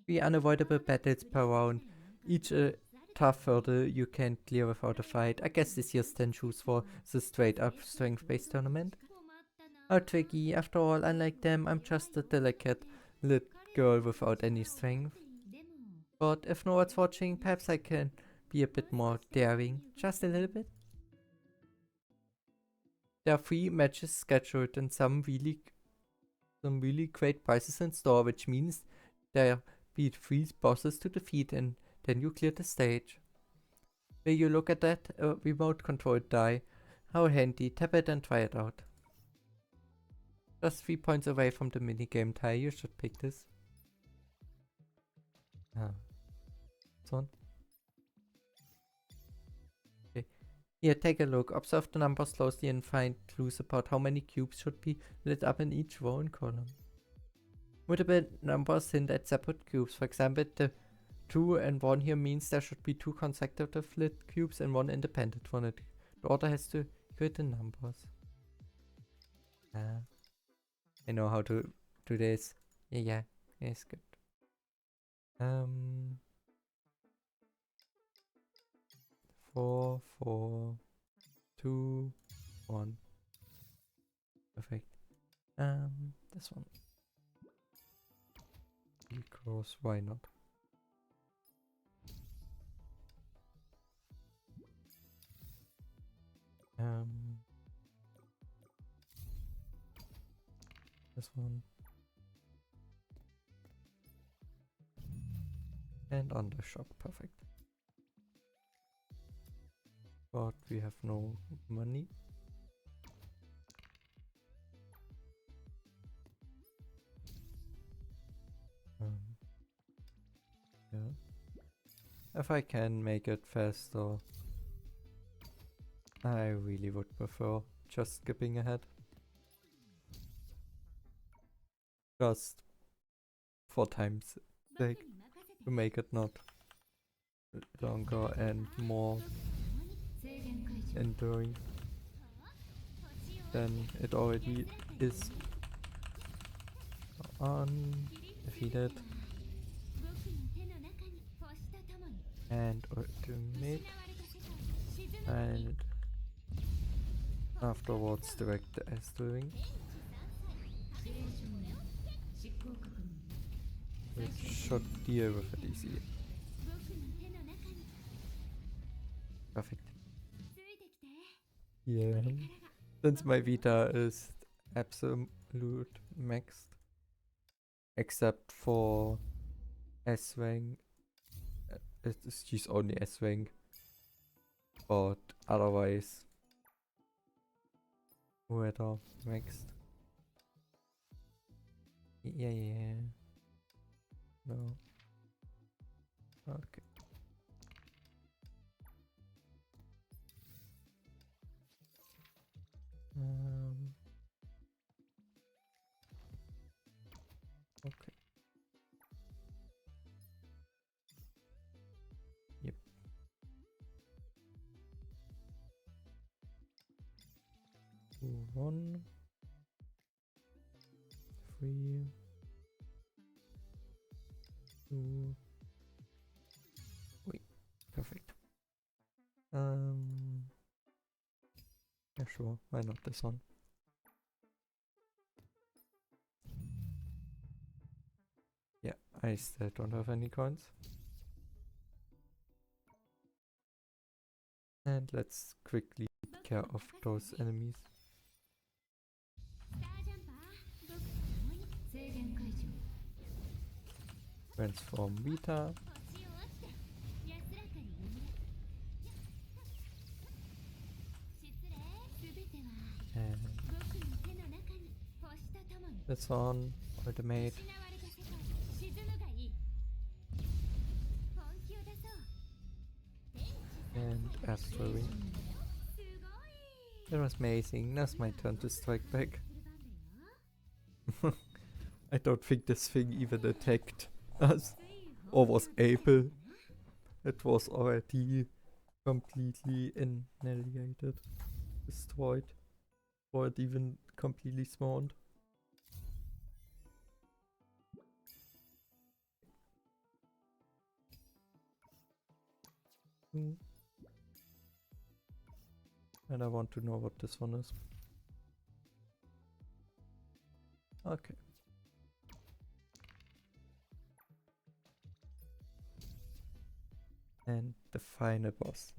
3 unavoidable battles per round, each a tough hurdle you can't clear without a fight. I guess this year's 10 shoes for the straight up strength based tournament. How tricky, after all, unlike them, I'm just a delicate little girl without any strength. But if no one's watching, perhaps I can be a bit more daring, just a little bit. There are 3 matches scheduled and some really great prizes in store, which means there be 3 bosses to defeat and then you clear the stage. Will you look at that? A remote controlled die. How handy. Tap it and try it out. Just 3 points away from the minigame tie. You should pick this. Ah. This one. Okay. Here, take a look. Observe the numbers closely and find clues about how many cubes should be lit up in each row and column. Multiple numbers hint at separate cubes. For example, the 2 and 1 here means there should be 2 consecutive lit cubes and 1 independent one. The order has to equate the numbers. I know how to do this. Yeah, it's good. 4, 4, 2, 1. Perfect. This one. Because why not? This one. And on the shop, perfect. But we have no money. Yeah. If I can make it faster, I really would prefer just skipping ahead. Just for time's sake, to make it not longer and more enduring than it already is. Defeated. And ultimate. And afterwards direct the S-ring. Which should deal with it easily. Perfect. Yeah. Since my Vita is absolute maxed. Except for S-rank. She's only S-rank. But otherwise, weather maxed. Yeah. No. Okay. Okay. Yep. 2, 1, 3, 2. Wait. Perfect. Yeah, sure. Why not this one? Yeah, I still don't have any coins. And let's quickly take care of those enemies. Transform Vita. And this one, ultimate. And Astro. That was amazing. Now's my turn to strike back. I don't think this thing even attacked us or was able. It was already completely annihilated, destroyed, or it even completely spawned. And I want to know what this one is. Okay. And the final boss.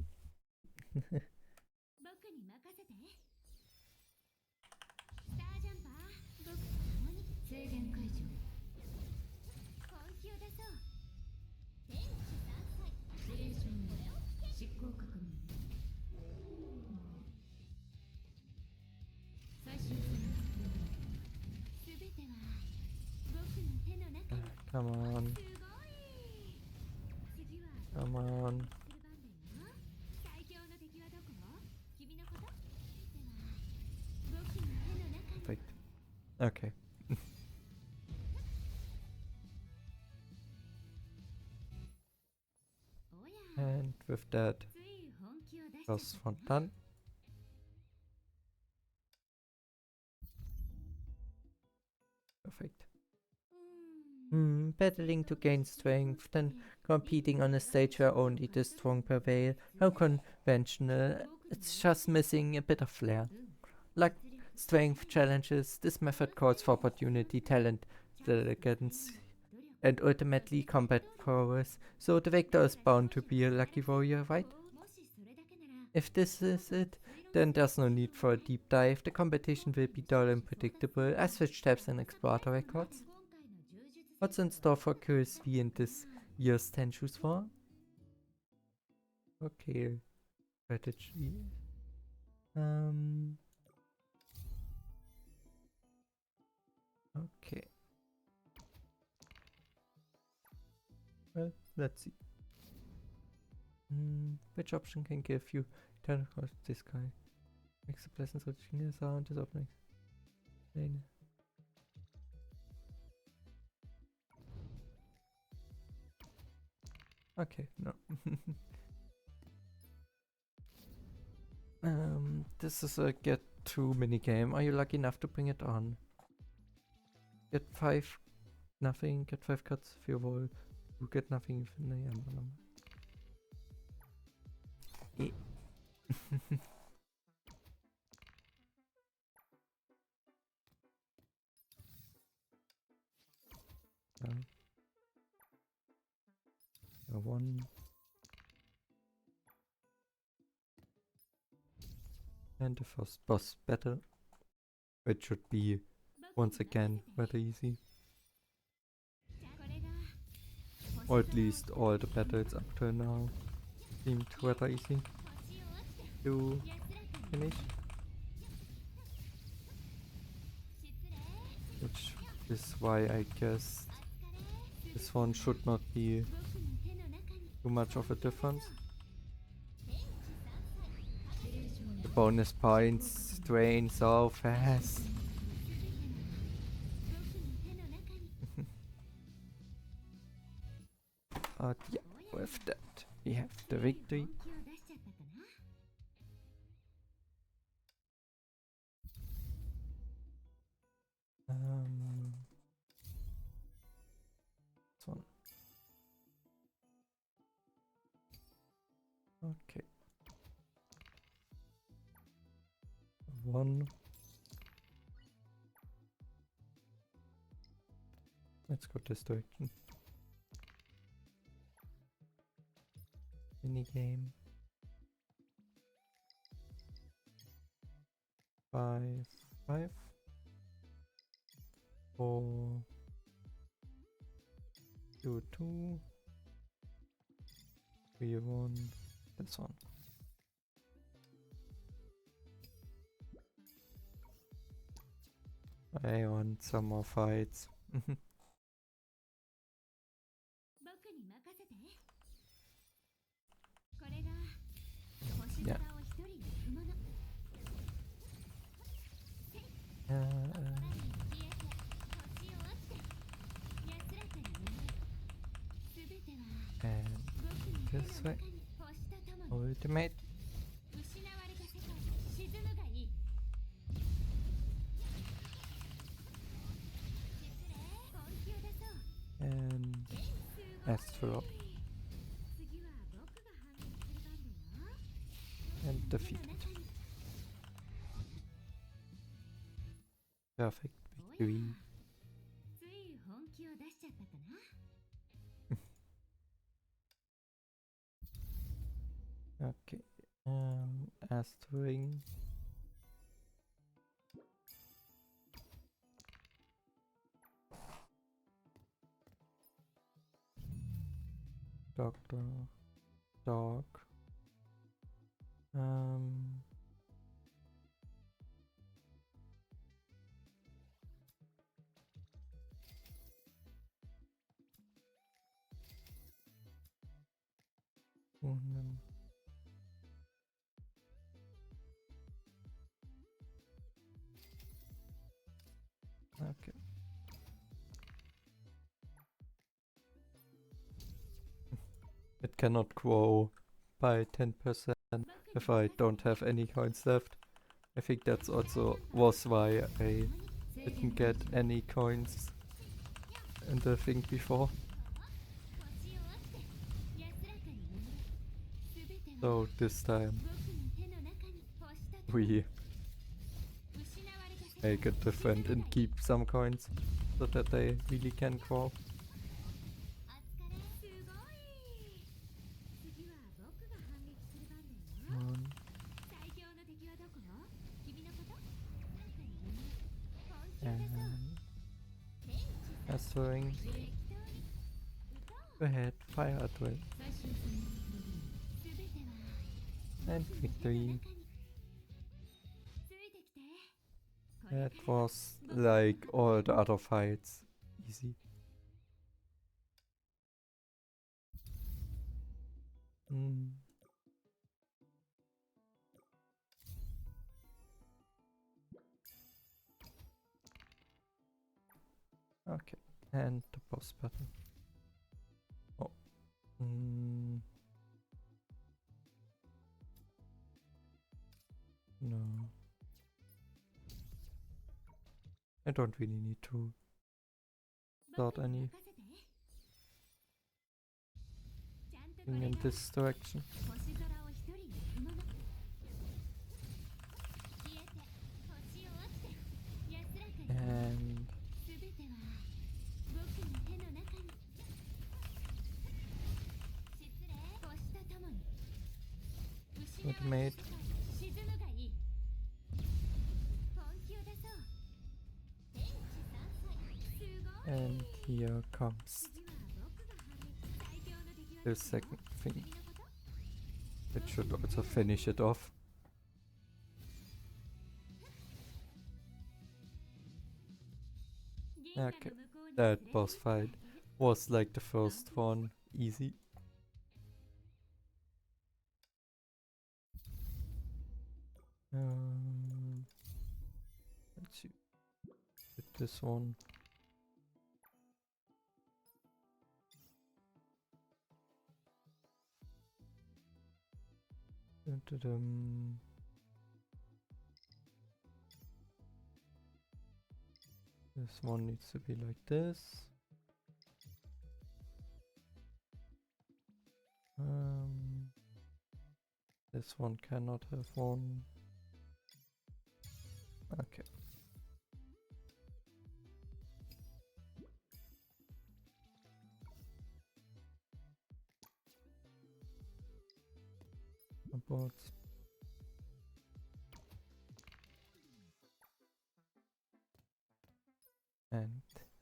Come on. Come on. Perfect. Okay. And with that, boss front done. Perfect. Battling to gain strength, then competing on a stage where only the strong prevail. How conventional. It's just missing a bit of flair. Like strength challenges, this method calls for opportunity, talent, diligence, and ultimately combat prowess. So the victor is bound to be a lucky warrior, right? If this is it, then there's no need for a deep dive. The competition will be dull and predictable. I switch tabs and explore the records. What's in store for Curious V in this year's Tenchu's War? Okay, strategy. Okay. Well, let's see. Which option can give you turn across this guy? Makes a pleasant routine sound is opening. Okay, no. This is a get to minigame. Are you lucky enough to bring it on? Get 5 nothing, get 5 cuts für wohl. You get nothing if naja, one. And the first boss battle. It should be once again rather easy. Or at least all the battles up till now seemed rather easy to finish. Which is why I guess this one should not be too much of a difference. The bonus points drain so fast. But yeah, with that we have the victory. This one. Okay. 1. Let's go this direction. Minigame. 5, 5. 4, 2, 2. 3, 1. This one. I want some more fights. Yeah. And this way. Ultimate. And Astro. And defeat. Perfect victory. Okay. Astroing. Doctor. Dog. Okay. It cannot grow by 10% if I don't have any coins left. I think that's also was why I didn't get any coins in the thing before. So this time we make it different and keep some coins so that they really can grow. And answering. Go ahead, Vi-rtue. And victory. That was like all the other fights. Easy. Okay, and the boss battle. Oh. No. I don't really need to start anything in this direction. And ultimate. And here comes the second thing. It should also finish it off. Okay, that boss fight was like the first one, easy. Let's see. Hit this one. This one needs to be like this. This one cannot have one. Okay. About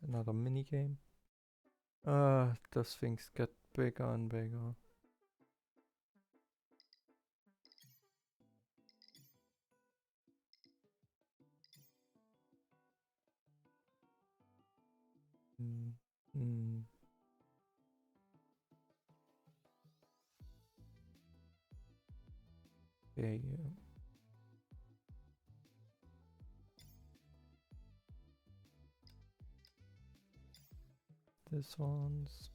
Another minigame. Those things get bigger and bigger. Yeah. This one's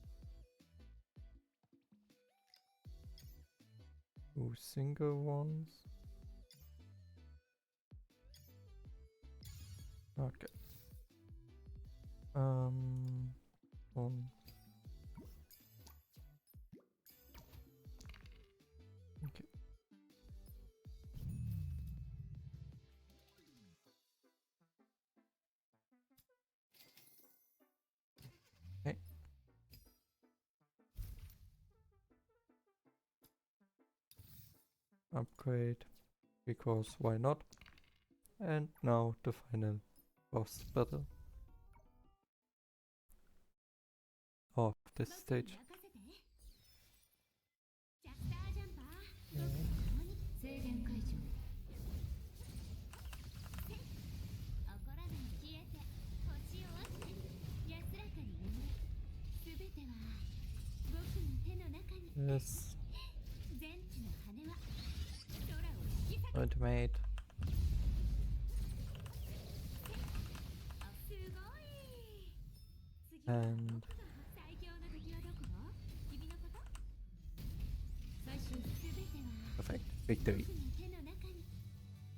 2 single ones. Okay. One. Okay. Okay. Upgrade, because why not? And now the final boss battle of this stage. Yes. Ultimate. And perfect. Victory.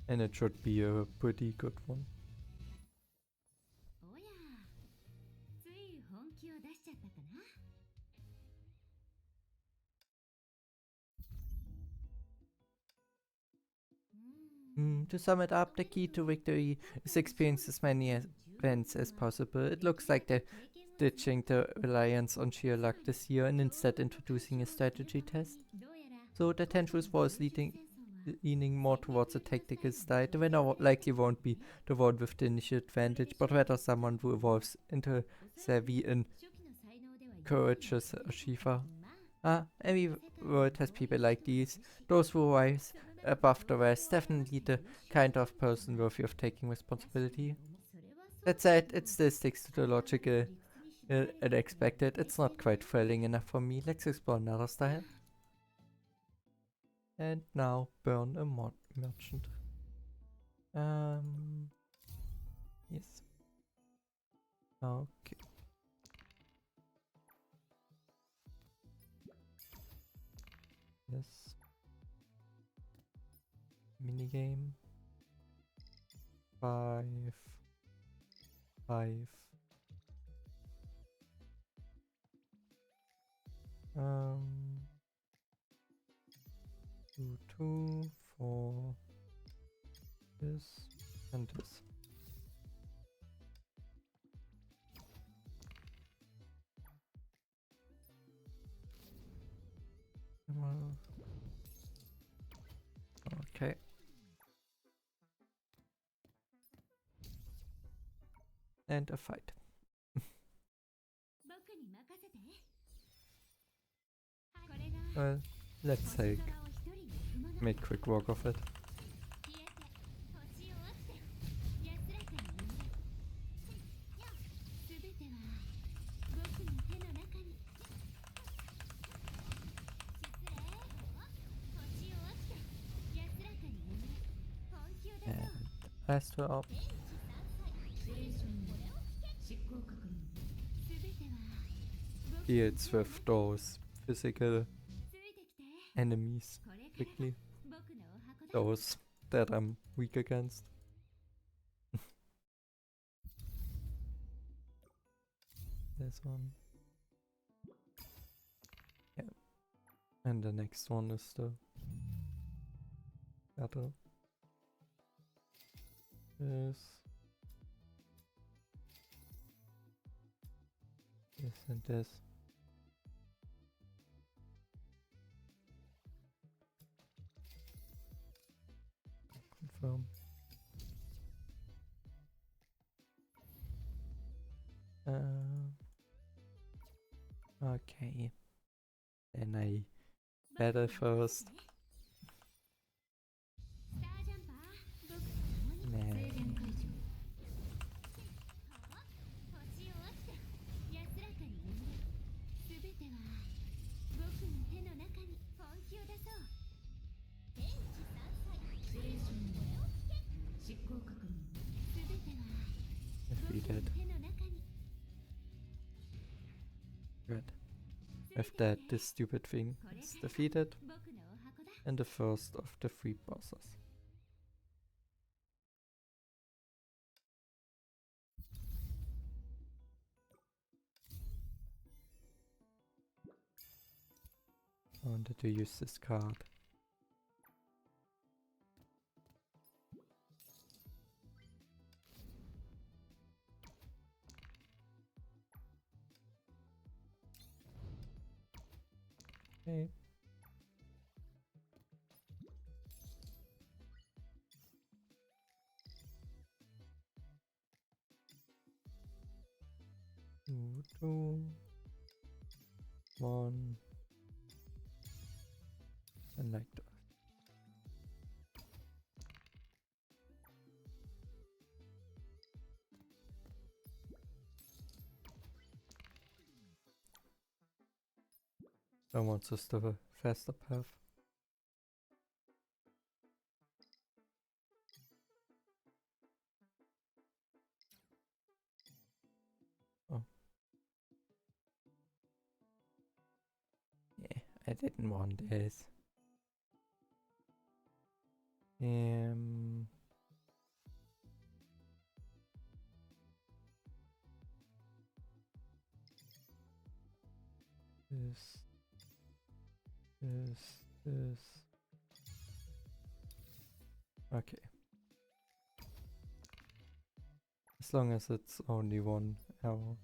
And it should be a pretty good one. To sum it up, the key to victory is experience as many events as possible. It looks like they're ditching the reliance on sheer luck this year and instead introducing a strategy test. So the Tentrus war is leaning more towards a tactical style. The winner likely won't be the one with the initial advantage, but rather someone who evolves into savvy and courageous achiever. Every world has people like these, those who rise above the rest, definitely the kind of person worthy of taking responsibility. That said, it still sticks to the logical and expected. It's not quite thrilling enough for me. Let's explore another style. And now burn a merchant. Yes. Okay. Yes. Minigame. 5. 5. 2, 2, 4. This and this. Okay. And a fight. Well, let's make quick work of it. And last her up. Deals with those physical enemies quickly. Those that I'm weak against. This one. Yeah. And the next one is the battle. This. This and this. Confirm. Okay. Then I battle first. Man. Defeated. Good. With that, this stupid thing is defeated. And the first of the 3 bosses. I wanted to use this card. Okay. Two, 1, and like that. I want us to have a faster path. Oh. Yeah, I didn't want this. This. Okay. As long as it's only 1 arrow.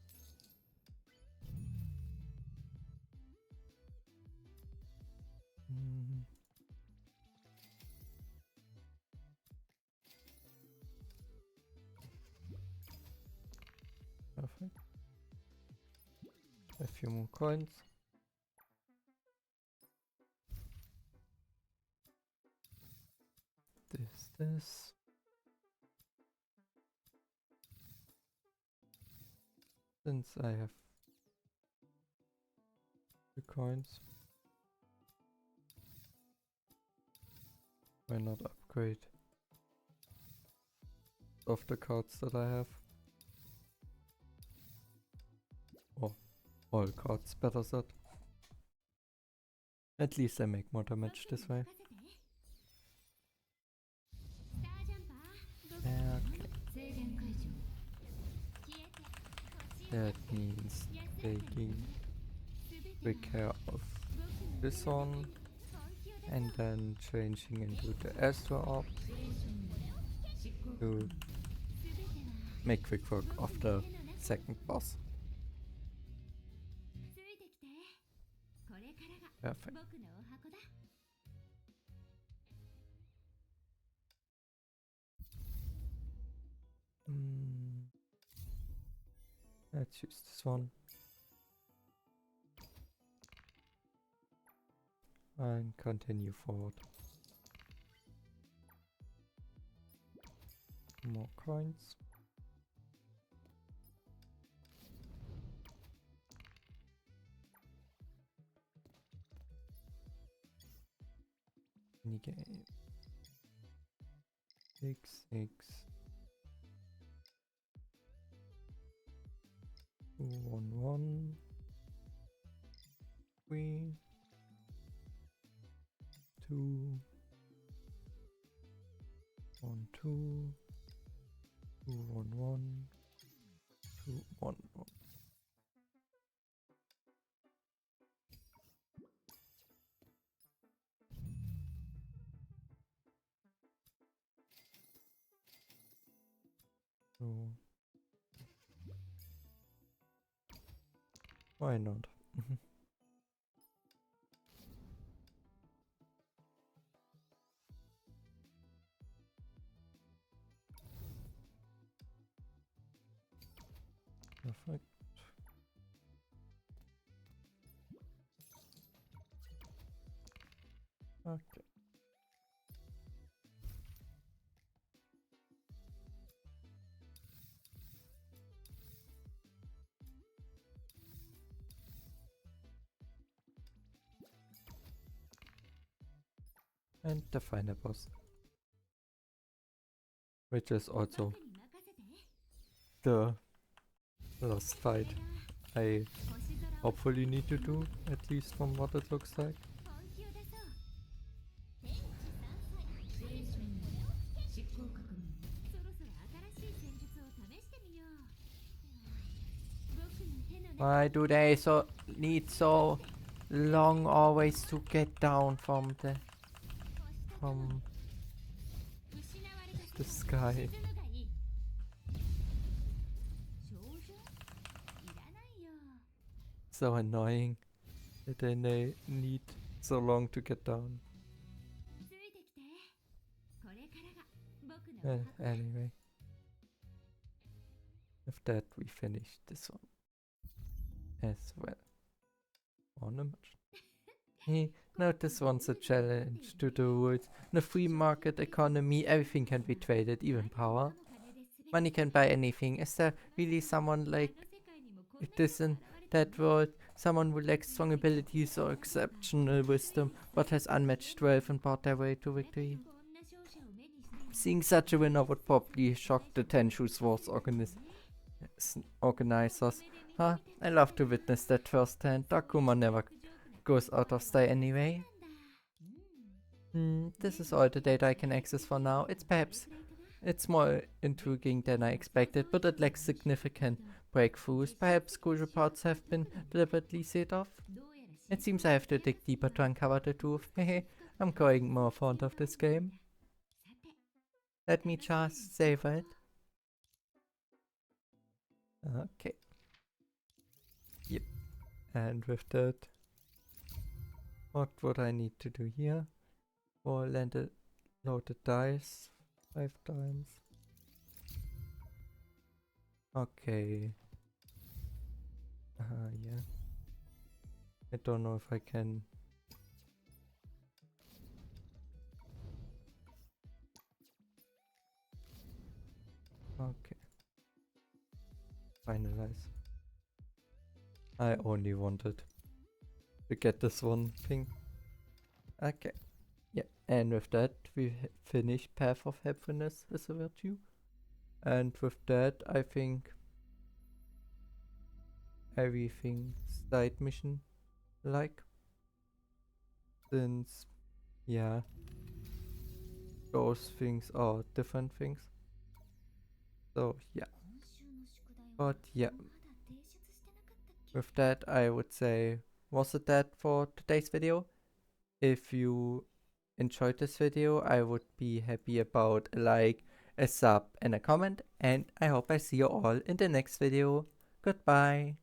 Perfect. A few more coins. This. Since I have the coins, why not upgrade of the cards that I have? Or all cards, better said. At least I make more damage this way. Okay. That means taking quick care of this one and then changing into the Astro Orb to make quick work of the second boss. Perfect. Let's use this one. And continue forward. More coins. Minigame. XX. 211 3 2 1 2 211 211. So why not? Perfect. Okay. And the final boss, which is also the last fight I hopefully need to do, at least from what it looks like. Why do they need so long always to get down from the sky? So annoying that they need so long to get down. Well, anyway, with that we finished this one as well. On a much. Hey, now this one's a challenge to do it. In a free market economy, everything can be traded, even power. Money can buy anything. Is there really someone like this in that world? Someone who lacks strong abilities or exceptional wisdom, but has unmatched wealth and brought their way to victory? Seeing such a winner would probably shock the Tenshu's Wars organizers. Huh? I love to witness that firsthand. Dakuma never goes out of style anyway. This is all the data I can access for now. It's more intriguing than I expected, but it lacks significant breakthroughs. Perhaps crucial parts have been deliberately set off. It seems I have to dig deeper to uncover the truth. Hehe, I'm growing more fond of this game. Let me just save it. Okay. Yep. And with that, what would I need to do here? Or landed loaded dice 5 times. Okay. Yeah. I don't know if I can. Okay. Finalize. I only wanted to get this one thing. Okay. Yeah. And with that, we finished Path of Helpfulness as a virtue. And with that, I think everything side mission like. Since, yeah, those things are different things. So, yeah. But, yeah. With that, I would say, was it that for today's video? If you enjoyed this video, I would be happy about a like, a sub, and a comment. And I hope I see you all in the next video. Goodbye.